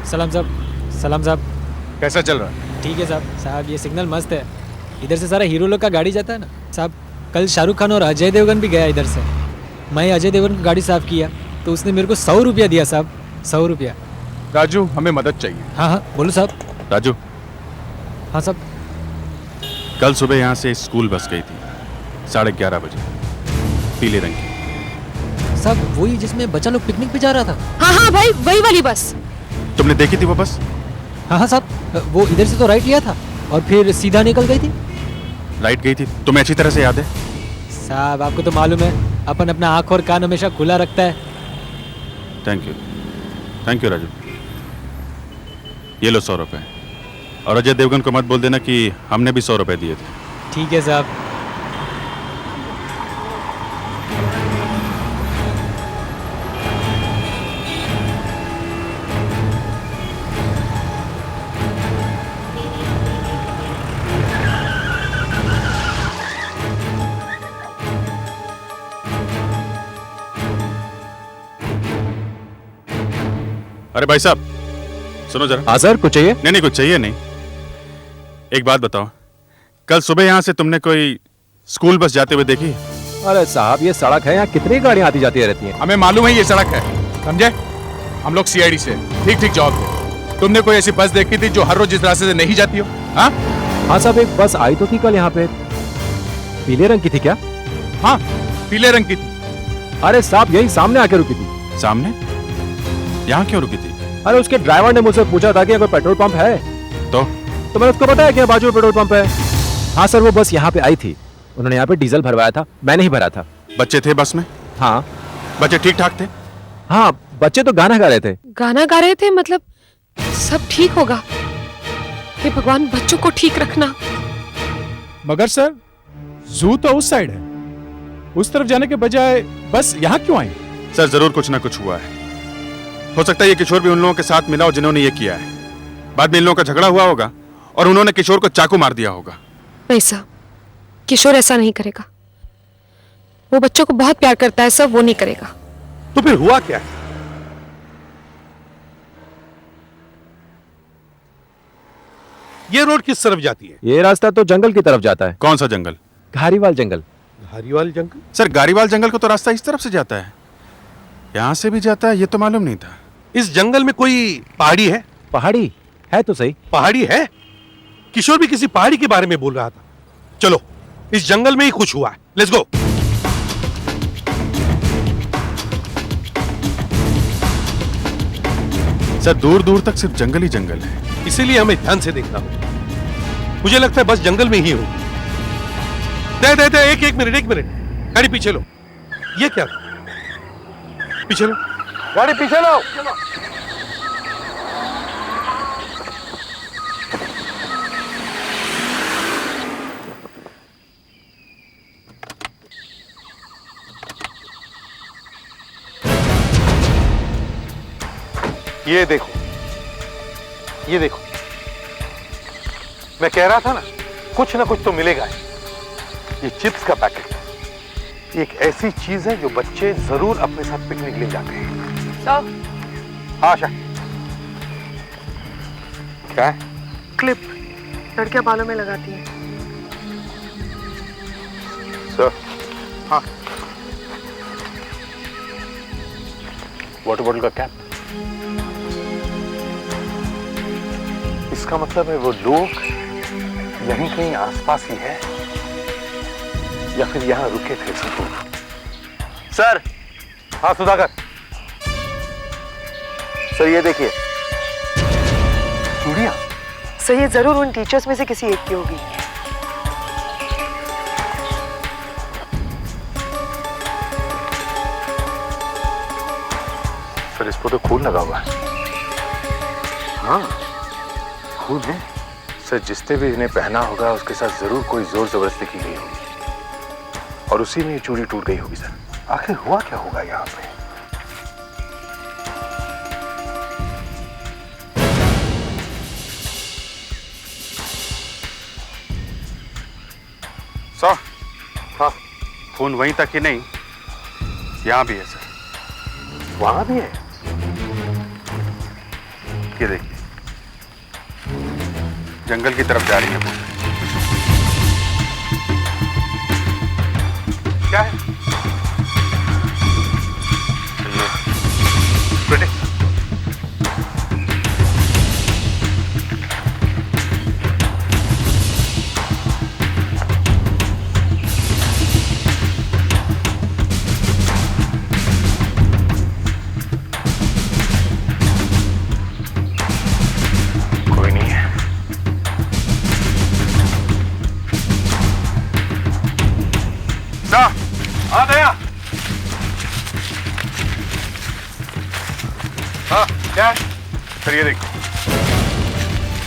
सलाम साहब। सलाम साहब। कैसा चल रहा है? ठीक है साहब। साहब ये सिग्नल मस्त है, इधर से सारा हीरो लोग का गाड़ी जाता है ना साहब। कल शाहरुख खान और अजय देवगन भी गया इधर से। मैं अजय देवगन की गाड़ी साफ किया, तो उसने मेरे को 100 रुपया दिया साहब, 100 रुपया। राजू, हमें मदद चाहिए। हाँ हाँ बोलो साहब। राजू, हाँ साहब। कल सुबह यहाँ से स्कूल बस गई थी 11:30 बजे, पीले रंग की। साहब वही जिसमें बच्चा लोग पिकनिक पे जा रहा था। हाँ हाँ भाई, वही वाली बस। तुमने देखी थी वो बस? हाँ हाँ साहब, वो इधर से तो राइट लिया था और फिर सीधा निकल गई थी। राइट गई थी, तुम्हें अच्छी तरह से याद है? साहब आपको तो मालूम है, अपन अपना आंख और कान हमेशा खुला रखता है। Thank you Raju. ये लो 100 रुपए, और अजय देवगन को मत बोल देना कि हमने भी 100 रुपए दिए थे। ठीक है साहब। अरे भाई साहब सुनो जरा। हाँ सर, कुछ चाहिए? नहीं कुछ चाहिए नहीं। एक बात बताओ, कल सुबह यहाँ से तुमने कोई स्कूल बस जाते हुए देखी? अरे साहब ये सड़क है, यहाँ कितनी गाड़ियाँ आती जाती रहती हैं। हमें मालूम है ये सड़क है, समझे? हम लोग सीआईडी से ठीक जवाब दे। तुमने कोई ऐसी बस देखी थी जो हर रोज इस रास्ते से नहीं जाती हो? हाँ साहब, एक बस आई तो थी कल यहाँ पे, पीले रंग की थी क्या? हाँ पीले रंग की थी। अरे साहब यही सामने आके रुकी थी। सामने? यहाँ क्यों रुकी थी? अरे उसके ड्राइवर ने मुझसे पूछा था कि कोई पेट्रोल पंप है, तो मैंने उसको बताया कि बाजू में पेट्रोल पंप है। हाँ सर, वो बस यहाँ पे आई थी, उन्होंने यहाँ पे डीजल भरवाया था, मैंने ही भरा था। बच्चे थे बस में? हाँ। बच्चे ठीक ठाक थे? हाँ, बच्चे तो गाना गा रहे थे। गाना गा रहे थे? मतलब सब ठीक होगा? हे भगवान, बच्चों को ठीक रखना। मगर सर जू तो उस साइड है, उस तरफ जाने के बजाय बस यहाँ क्यों आई? सर जरूर कुछ ना कुछ हुआ है। हो सकता है ये किशोर भी उन लोगों के साथ मिला हो जिन्होंने ये किया है। बाद में इन लोगों का झगड़ा हुआ होगा और उन्होंने किशोर को चाकू मार दिया होगा। नहीं साहब, किशोर ऐसा नहीं करेगा। वो बच्चों को बहुत प्यार करता है सर, वो नहीं करेगा। तो फिर हुआ क्या है? ये रोड किस तरफ जाती है? ये रास्ता तो जंगल की तरफ जाता है। कौन सा जंगल? घारीवाल जंगल। घारीवाल जंगल? सर घारीवाल जंगल को तो रास्ता इस तरफ से जाता है, यहाँ से भी जाता है, ये तो मालूम नहीं था। इस जंगल में कोई पहाड़ी है? पहाड़ी है तो सही। पहाड़ी है? किशोर भी किसी पहाड़ी के बारे में बोल रहा था। चलो इस जंगल में ही कुछ हुआ है, लेट्स गो। सर दूर दूर तक सिर्फ जंगल ही जंगल है, इसीलिए हमें ध्यान से देखना होगा। मुझे लगता है बस जंगल में ही होगी। दे एक मिनट, गाड़ी पीछे लो। ये क्या था? पीछे लो, गाड़ी पीछे लो। ये देखो, ये देखो, मैं कह रहा था ना कुछ तो मिलेगा। ये चिप्स का पैकेट है, एक ऐसी चीज है जो बच्चे जरूर अपने साथ पिकनिक ले जाते हैं। सर। हाँ शाह, क्या है? क्लिप लड़कियां बालों में लगाती हैं। सर। हाँ। वाटर बॉटल का कैप। इसका मतलब है वो लोग यहीं कहीं आसपास ही है या फिर यहां रुके थे सब। सर। हाँ सुधाकर। सर ये देखिए, चूड़ियां। सर ये जरूर उन टीचर्स में से किसी एक की होगी। सर इस पर तो खून लगा हुआ है। हाँ खून है। सर जिसने भी इन्हें पहना होगा उसके साथ जरूर कोई जोर जबरदस्ती की गई होगी और उसी में ये चूड़ी टूट गई होगी। सर आखिर हुआ क्या होगा यहाँ पे? सर। हाँ। खून वहीं तक ही नहीं, यहाँ भी है सर। वहां भी है? ये देखिए, जंगल की तरफ जा रही है। क्या है? हाँ क्या है? फिर ये देखो,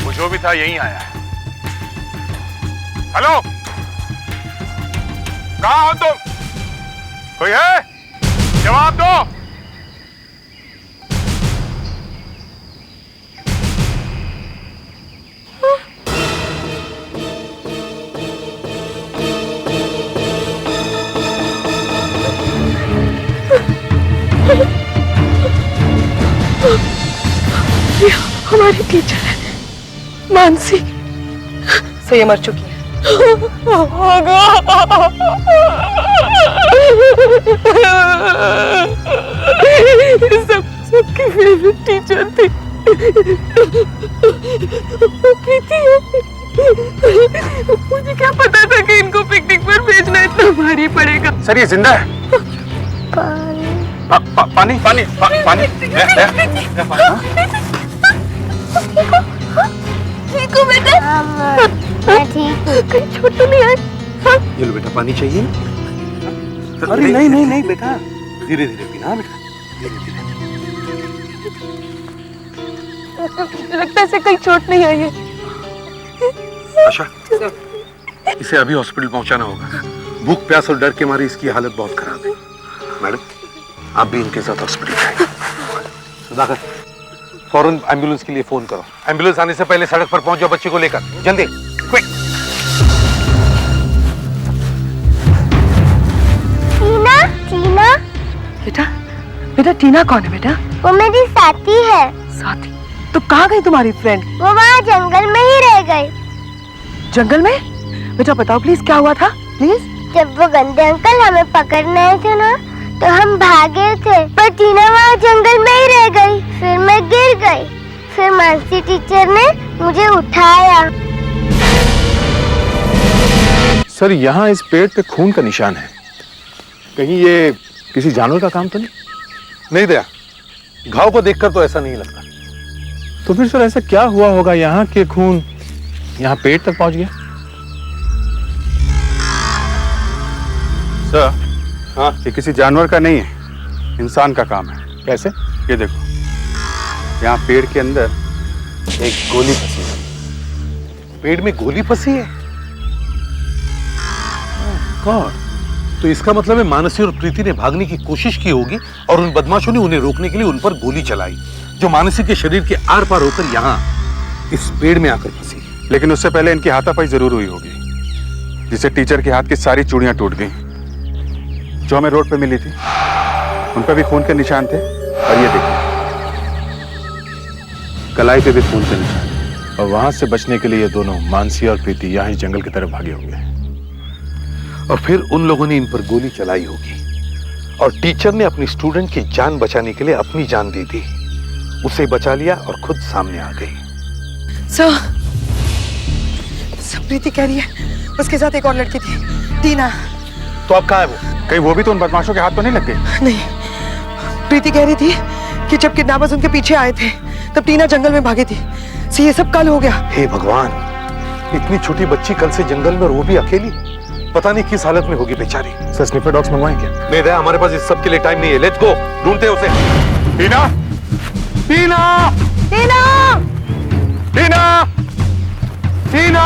वो जो भी था यहीं आया है। हेलो, कहाँ हो तुम? कोई है? जवाब दो। ये हमारी टीचर है मानसी। सही मर चुकी है। सबकी फेवरेट टीचर थी। प्रीति है। मुझे क्या पता था कि इनको पिकनिक पर भेजना इतना भारी पड़ेगा। सर ये जिंदा है? पानी पानी पानी। ठीक हो बेटा? मैं ठीक हूँ। कहीं चोट तो नहीं आई? ये लो बेटा, पानी चाहिए? अरे नहीं नहीं नहीं बेटा, धीरे धीरे पीना बेटा, धीरे धीरे। लगता है इसे कहीं चोट नहीं आई है। आशा, इसे अभी हॉस्पिटल पहुंचाना होगा। भूख प्यास और डर के मारे इसकी हालत बहुत खराब है। मैडम, आप भी इनके साथ हॉस्पिटल जाइए। सुधाकर, फौरन एम्बुलेंस के लिए फोन करो। एम्बुलेंस आने से पहले सड़क पर पहुंच जाओ बच्चे को लेकर, जल्दी, क्विक। टीना, टीना। बेटा, बेटा टीना कौन है बेटा? वो मेरी साथी है। साथी? तो कहाँ गई तुम्हारी फ्रेंड? वो वहाँ जंगल में ही रह गई। जंगल में? बेटा बताओ प्लीज, क्या हुआ था प्लीज? जब वो गंदे अंकल हमें पकड़ने आए थे ना, तो हम भागे थे, पर टीना वहाँ जंगल में ही रह गई। फिर मैं गिर गई, फिर मानसी टीचर ने मुझे उठाया। सर यहाँ इस पेड़ पे खून का निशान है, कहीं ये किसी जानवर का काम तो नहीं? नहीं दया, घाव को देखकर तो ऐसा नहीं लगता। तो फिर सर ऐसा क्या हुआ होगा यहाँ के खून यहाँ पेट तक पहुंच गया? सर, हाँ, ये किसी जानवर का नहीं है, इंसान का काम है। कैसे? ये देखो, यहाँ पेड़ के अंदर एक गोली फंसी है। पेड़ में गोली फंसी है? गॉड, तो इसका मतलब है मानसी और प्रीति ने भागने की कोशिश की होगी और उन बदमाशों ने उन्हें रोकने के लिए उन पर गोली चलाई, जो मानसी के शरीर के आर पार होकर यहाँ इस पेड़ में आकर फंसी। लेकिन उससे पहले इनकी हाथापाई जरूर हुई होगी, जिससे टीचर के हाथ की सारी चूड़ियां टूट गई जो हमें रोड पे मिली थी। उन पर भी खून के निशान थे, और ये देखिए कलाई पे भी खून के निशान। और वहां से बचने के लिए ये दोनों, मानसी और प्रीति, यहाँ इस जंगल की तरफ भागे होंगे। और फिर उन लोगों ने इन पर गोली चलाई होगी और टीचर ने अपनी स्टूडेंट की जान बचाने के लिए अपनी जान दे दी, उसे बचा लिया और खुद सामने आ गई। सर, प्रीति कह रही है उसके साथ एक और लड़की थी, टीना। तो अब कहाँ है वो? कहीं वो भी तो उन बदमाशों के हाथ तो नहीं लग गई? नहीं, प्रीति कह रही थी कि जब किडनैपर्स उनके पीछे आए थे तब टीना जंगल में भागी थी। ये सब कल हो गया। हे भगवान, इतनी छोटी बच्ची कल से जंगल में और वो भी अकेली, पता नहीं किस हालत में होगी बेचारी। सर स्निफर डॉग्स मंगवाएं क्या? नहीं दया, हमारे पास इस सब के लिए टाइम नहीं है। लेट्स गो, ढूंढते उसे। टीना, टीना, टीना, टीना, टीना,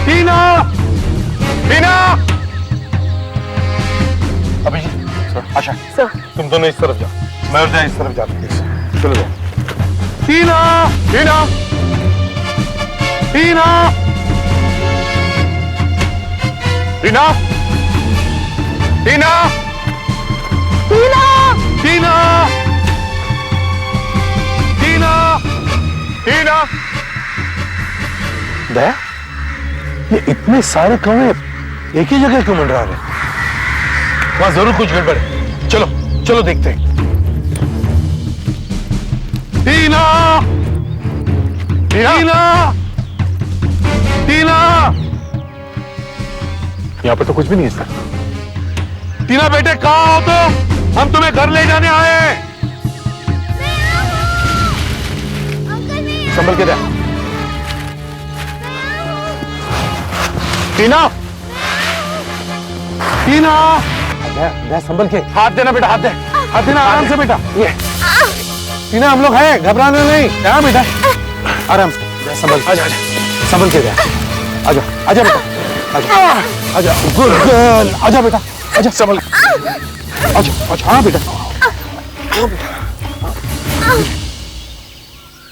टीना, टीना। अभिजीत, सर, आशा, सर, तुम दोनों इस तरफ जाओ, मैं और जया इस तरफ जाते हैं। चलो जाओ। टीना, टीना, टीना, टीना, टीना, टीना, टीना, टीना, टीना। दया, ये इतने सारे कौवे एक ही जगह क्यों मंडरा रहे? वहां जरूर कुछ गड़बड़ है। चलो चलो देखते हैं। टीना, टीना, टीना। यहाँ पर तो कुछ भी नहीं है सर। टीना बेटे, कहाँ हो तुम? हम तुम्हें घर ले जाने आए हैं। संभल के जा। टीना, टीना, संभल के। हाथ देना बेटा, हाथ दे। टीना आराम से बेटा, ये टीना हम लोग हैं, घबराना नहीं। यहाँ बेटा आराम से, संभल, आजा आजा, संभल के जा, आजा आजा बेटा, आजा आजा, गुड गर्ल, आजा बेटा, आजा संभल, आजा आजा, हाँ बेटा,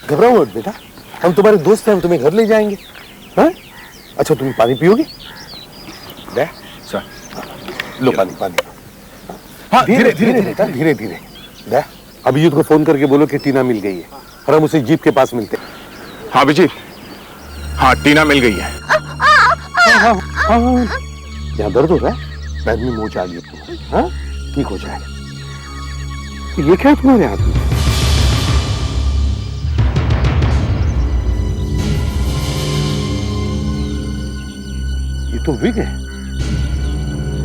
घबराओ मत बेटा, हम तुम्हारे दोस्त हैं, हम तुम्हें घर ले जाएंगे। हाँ अच्छा, तुम पानी पियोगे? ले सर, लो पानी पानी। हाँ धीरे धीरे बेटा, धीरे धीरे। ले अभिजीत को फोन करके बोलो कि टीना मिल गई है और हम उसे जीप के पास मिलते हैं। हाँ अभिजीत, हाँ टीना मिल गई है। यहाँ दर्द हो रहा है? पैर में मोच आ गई। हाँ ठीक हो जाएगा। ये क्या तुम्हारे हाथ में? ये तो विग है,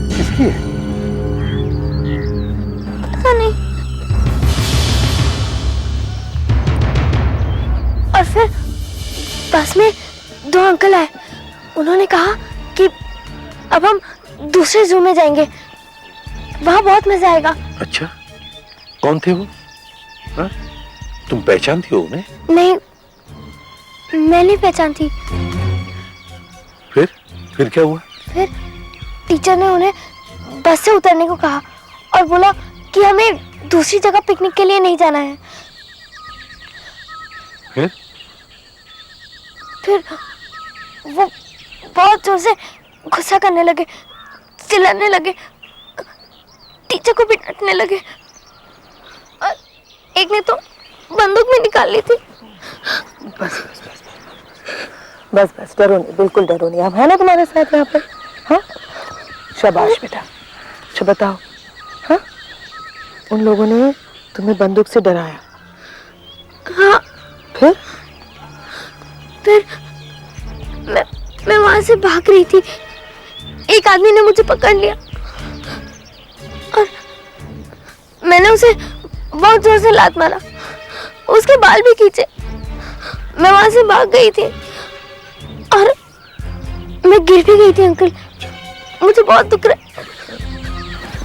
किसकी है? पता नहीं। और फिर बस में 2 अंकल आए, उन्होंने कहा कि अब हम दूसरे जू में जाएंगे, वहां बहुत मजा आएगा। अच्छा, कौन थे वो? हा? तुम पहचानती हो उन्हें? नहीं, मैं नहीं पहचानती। फिर क्या हुआ? फिर टीचर ने उन्हें बस से उतरने को कहा और बोला कि हमें दूसरी जगह पिकनिक के लिए नहीं जाना है। फिर वो बहुत जोर से गुस्सा करने लगे, चिल्लाने लगे, टीचर को भी डांटने लगे और एक ने तो बंदूक भी निकाल ली थी। बस बस बस बस बस, डरो नहीं, बिल्कुल डरो नहीं, हम है ना तुम्हारे साथ यहाँ पे। हाँ शाबाश बेटा। अच्छा बताओ, हाँ उन लोगों ने तुम्हें बंदूक से डराया? हाँ। फिर मैं वहां से भाग रही थी, एक आदमी ने मुझे पकड़ लिया और मैंने उसे बहुत जोर से लात मारा, उसके बाल भी खींचे। मैं वहां से भाग गई थी और मैं गिर भी गई थी अंकल, मुझे बहुत दुख रहा है।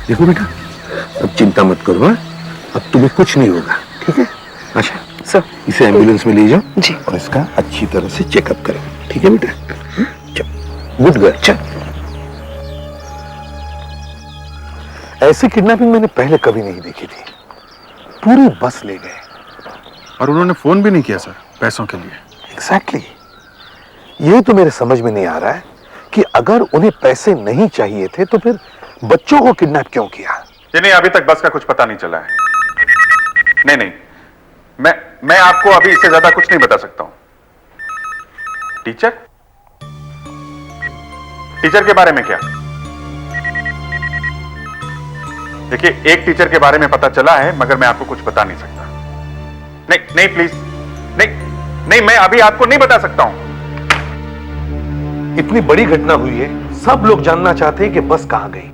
देखो बेटा, अब चिंता मत करो, अब तुम्हें कुछ नहीं होगा, ठीक है? अच्छा सर, इसे एम्बुलेंस में ले जाओ जी और इसका अच्छी तरह से चेकअप करो, ठीक है बेटा? Good girl. चल, ऐसी किडनैपिंग मैंने पहले कभी नहीं देखी थी। पूरी बस ले गए और उन्होंने फोन भी नहीं किया सर पैसों के लिए। एग्जैक्टली। ये तो मेरे समझ में नहीं आ रहा है कि अगर उन्हें पैसे नहीं चाहिए थे तो फिर बच्चों को किडनैप क्यों किया? ये नहीं, अभी तक बस का कुछ पता नहीं चला है। नहीं नहीं, मैं आपको अभी इससे ज्यादा कुछ नहीं बता सकता हूं। टीचर के बारे में क्या? देखिए, एक टीचर के बारे में पता चला है, मगर मैं आपको कुछ बता नहीं सकता। नहीं नहीं प्लीज, नहीं मैं अभी आपको नहीं बता सकता हूं। इतनी बड़ी घटना हुई है, सब लोग जानना चाहते हैं कि बस कहां गई,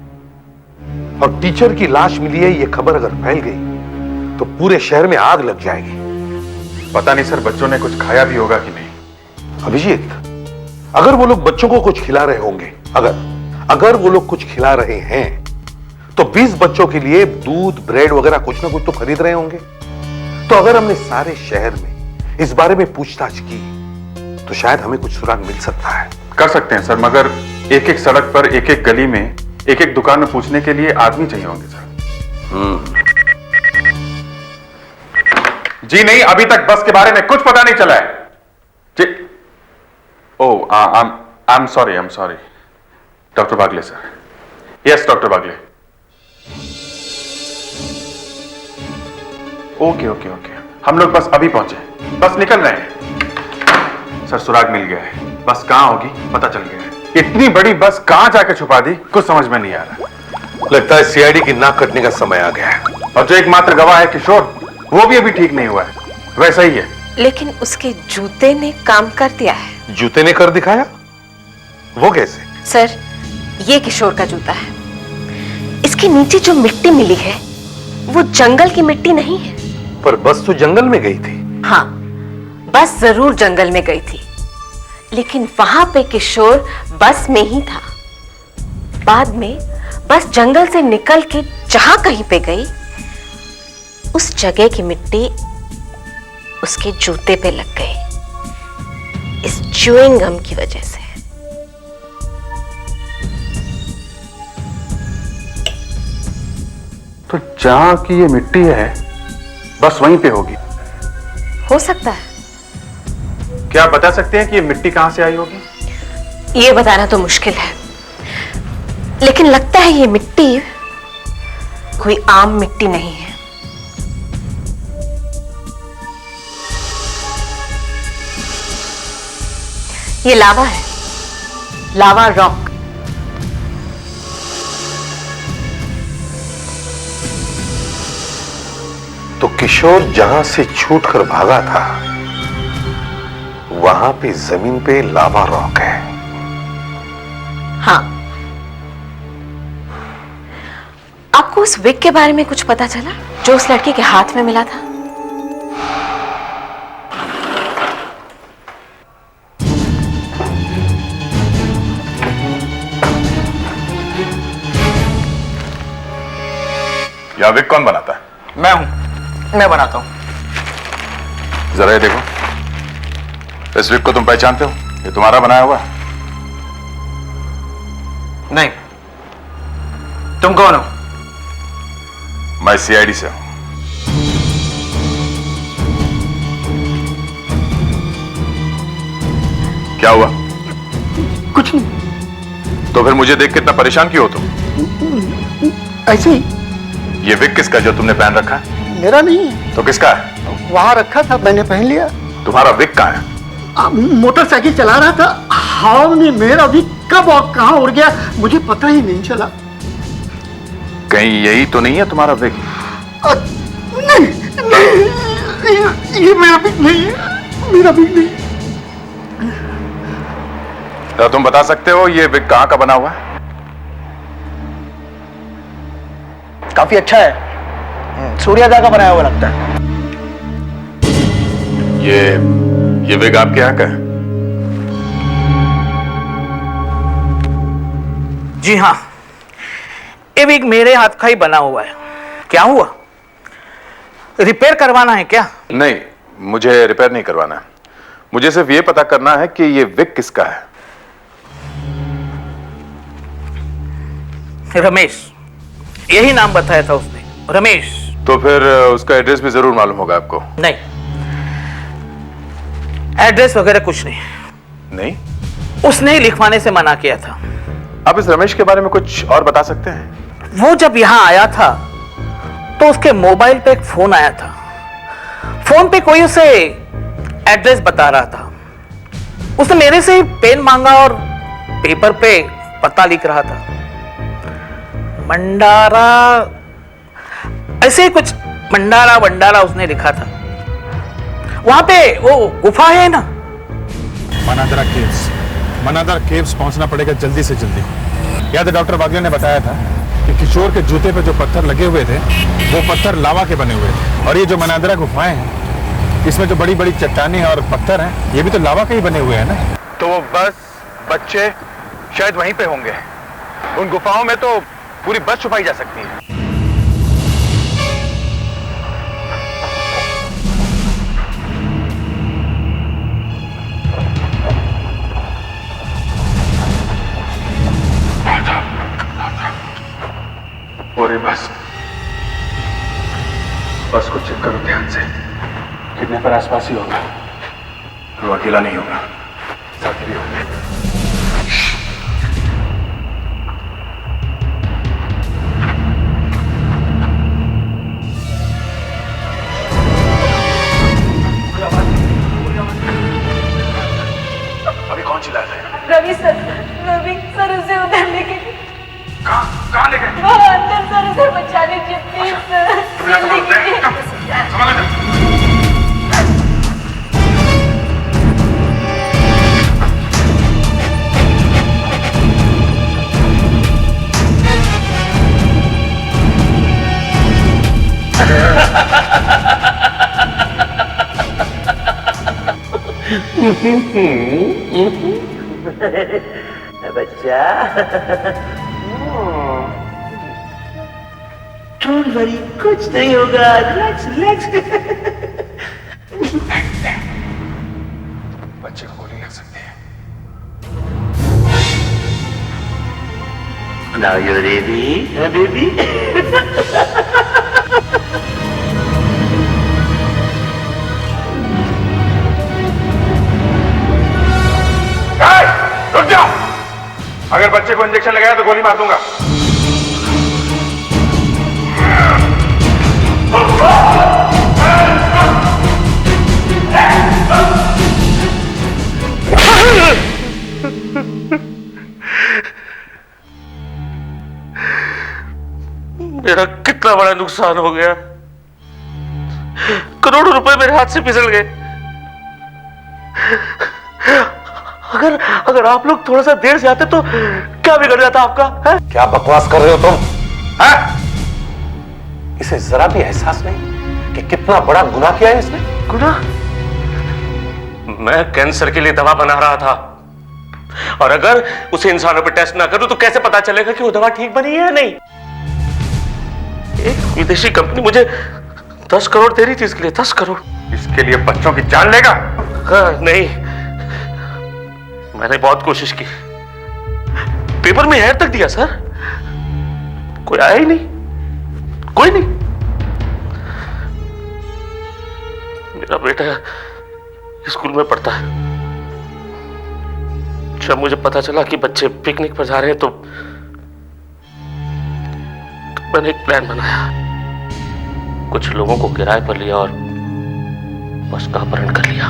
और टीचर की लाश मिली है, यह खबर अगर फैल गई तो पूरे शहर में आग लग जाएगी। पता नहीं सर, बच्चों ने कुछ खाया भी होगा कि नहीं। अभिजीत, अगर वो लोग बच्चों को कुछ खिला रहे होंगे, अगर वो लोग कुछ खिला रहे हैं तो 20 बच्चों के लिए दूध, ब्रेड वगैरह कुछ ना कुछ तो खरीद रहे होंगे। तो अगर हमने सारे शहर में इस बारे में पूछताछ की तो शायद हमें कुछ सुराग मिल सकता है। कर सकते हैं सर, मगर एक एक सड़क पर, एक एक गली में, एक एक दुकान में पूछने के लिए आदमी चाहिए होंगे सर। जी नहीं, अभी तक बस के बारे में कुछ पता नहीं चला है जी। Oh, I am sorry. Doctor Bagle sir. Yes doctor Bagle. Okay, हम लोग बस अभी पहुंचे, बस निकल रहे हैं। सर सुराग मिल गया है, बस कहां होगी पता चल गया है। इतनी बड़ी बस कहां जाके छुपा दी, कुछ समझ में नहीं आ रहा। लगता है सीआईडी की नाक कटने का समय आ गया है। और जो एकमात्र गवाह है किशोर, वो भी अभी ठीक नहीं हुआ है, वैसा ही है। लेकिन उसके जूते ने काम कर दिया है। जूते ने कर दिखाया? वो कैसे? सर, ये किशोर का जूता है। इसके नीचे जो मिट्टी मिली है वो जंगल की मिट्टी नहीं है। पर बस तो जंगल में गई थी। हाँ, बस जरूर जंगल में गई थी, लेकिन वहां पे किशोर बस में ही था। बाद में बस जंगल से निकल के जहां कहीं पे गई, उस जगह की मिट्टी उसके जूते पे लग गई, इस च्यूइंग गम की वजह से। तो जहां की ये मिट्टी है बस वहीं पे होगी। हो सकता है। क्या आप बता सकते हैं कि ये मिट्टी कहां से आई होगी? ये बताना तो मुश्किल है, लेकिन लगता है ये मिट्टी कोई आम मिट्टी नहीं है। ये लावा है, लावा रॉक। तो किशोर जहां से छूटकर भागा था वहां पे जमीन पे लावा रॉक है। हाँ। आपको उस विग के बारे में कुछ पता चला जो उस लड़की के हाथ में मिला था? यह विग कौन बनाता है? मैं हूं, मैं बनाता हूं। जरा ये देखो, इस विग को तुम पहचानते हो? ये तुम्हारा बनाया हुआ है? नहीं। तुम कौन हो? मैं सीआईडी से हूं। क्या हुआ? कुछ नहीं। तो फिर मुझे देख के इतना परेशान क्यों हो तुम? ऐसे ही। ये विग किसका जो तुमने पहन रखा है? मेरा नहीं है। तो किसका है? वहां रखा था, मैंने पहन लिया। तुम्हारा विग कहां है? मोटरसाइकिल चला रहा था, हवा में मेरा विग कब और कहां उड़ गया मुझे पता ही नहीं चला। कहीं यही तो नहीं है तुम्हारा विग? नहीं, नहीं, ये मेरा विग नहीं है, मेरा विग नहीं। तो तुम बता सकते हो ये विग कहां का बना हुआ है? काफी अच्छा है, सूर्यादा का बनाया हुआ लगता है। ये विग आपके यहाँ का है? जी हाँ, ये विग मेरे हाथ का ही बना हुआ है। क्या हुआ? रिपेयर करवाना है क्या? नहीं, मुझे रिपेयर नहीं करवाना है। मुझे सिर्फ ये पता करना है कि ये विग किसका है। रमेश, यही नाम बताया था उसने, रमेश। तो फिर उसका एड्रेस भी जरूर मालूम होगा आपको? नहीं, एड्रेस वगैरह कुछ नहीं। नहीं? उसने ही लिखवाने से मना किया था। आप इस रमेश के बारे में कुछ और बता सकते हैं? वो जब यहां आया था तो उसके मोबाइल पे एक फोन आया था। फोन पे कोई उसे एड्रेस बता रहा था। उसने मेरे से पेन मांगा और पेपर पे पता लिख रहा था, मंडारा, ऐसे ही कुछ मंडारा वंडारा उसने लिखा था। वहां पे वो गुफा है ना, मनादरा केव्स। मनादरा केव्स पहुंचना पड़ेगा जल्दी से जल्दी। याद है डॉक्टर वागले ने बताया था कि किशोर के जूते पे जो पत्थर लगे हुए थे वो पत्थर लावा के बने हुए थे। और ये जो मनादरा गुफाएं हैं इसमें जो बड़ी बड़ी चट्टानें और पत्थर हैं ये भी तो लावा के ही बने हुए हैं ना। तो वो बस, बच्चे शायद वहीं पे होंगे। उन गुफाओं में तो पूरी बस छुपाई जा सकती है। और बस को चेक करो ध्यान से। कितने पर आसपास ही होगा। वो अकेला नहीं होगा, साथी भी होंगे। अभी कौन चिल्ला रहा है? रवि सर उसे उधर लेके कहाँ ले गए? वो अंदर सर उसे बचा लीजिए प्लीज सर। बच्चा डोंट वरी, कुछ नहीं होगा, रिलैक्स रिलैक्स। बच्चे को गोली लग सकती है। Now you're ready, huh, baby? रुक जाओ। अगर बच्चे को इंजेक्शन लगाया तो गोली मार दूंगा। मेरा कितना बड़ा नुकसान हो गया, करोड़ों रुपए मेरे हाथ से फिसल गए। अगर आप लोग थोड़ा सा देर से आते तो क्या बिगड़ जाता आपका, है? क्या बकवास कर रहे हो तुम, है? इसे जरा भी एहसास नहीं कि कितना बड़ा गुनाह किया है इसने? गुनाह? मैं कैंसर के लिए दवा बना रहा था, और अगर उसे इंसानों पे टेस्ट ना करूं तो कैसे पता चलेगा कि वो दवा ठीक बनी है या नहीं? एक विदेशी कंपनी मुझे 10 करोड़ दे रही थी इसके लिए, 10 करोड़। इसके लिए बच्चों की जान लेगा? हाँ, नहीं, मैंने बहुत कोशिश की, पेपर में हेड तक दिया सर, कोई आया ही नहीं, कोई नहीं। मेरा बेटा स्कूल में पढ़ता है, जब मुझे पता चला कि बच्चे पिकनिक पर जा रहे हैं तो मैंने एक प्लान बनाया, कुछ लोगों को किराए पर लिया और बस का अपहरण कर लिया।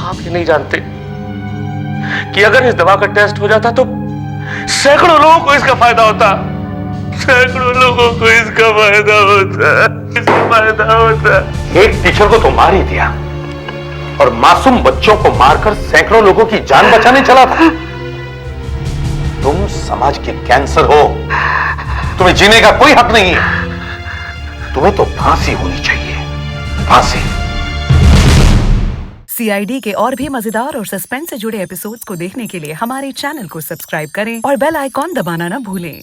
आप ये नहीं जानते कि अगर इस दवा का टेस्ट हो जाता तो सैकड़ों लोगों को इसका फायदा होता, सैकड़ों लोगों को इसका फायदा होता, इसका फायदा होता। एक टीचर को तो मार ही दिया और मासूम बच्चों को मारकर सैकड़ों लोगों की जान बचाने चला था। तुम समाज के कैंसर हो, तुम्हें जीने का कोई हक नहीं है। तुम्हें तो फांसी होनी चाहिए, फांसी। CID के और भी मजेदार और सस्पेंस से जुड़े एपिसोड्स को देखने के लिए हमारे चैनल को सब्सक्राइब करें और बेल आइकॉन दबाना ना भूलें।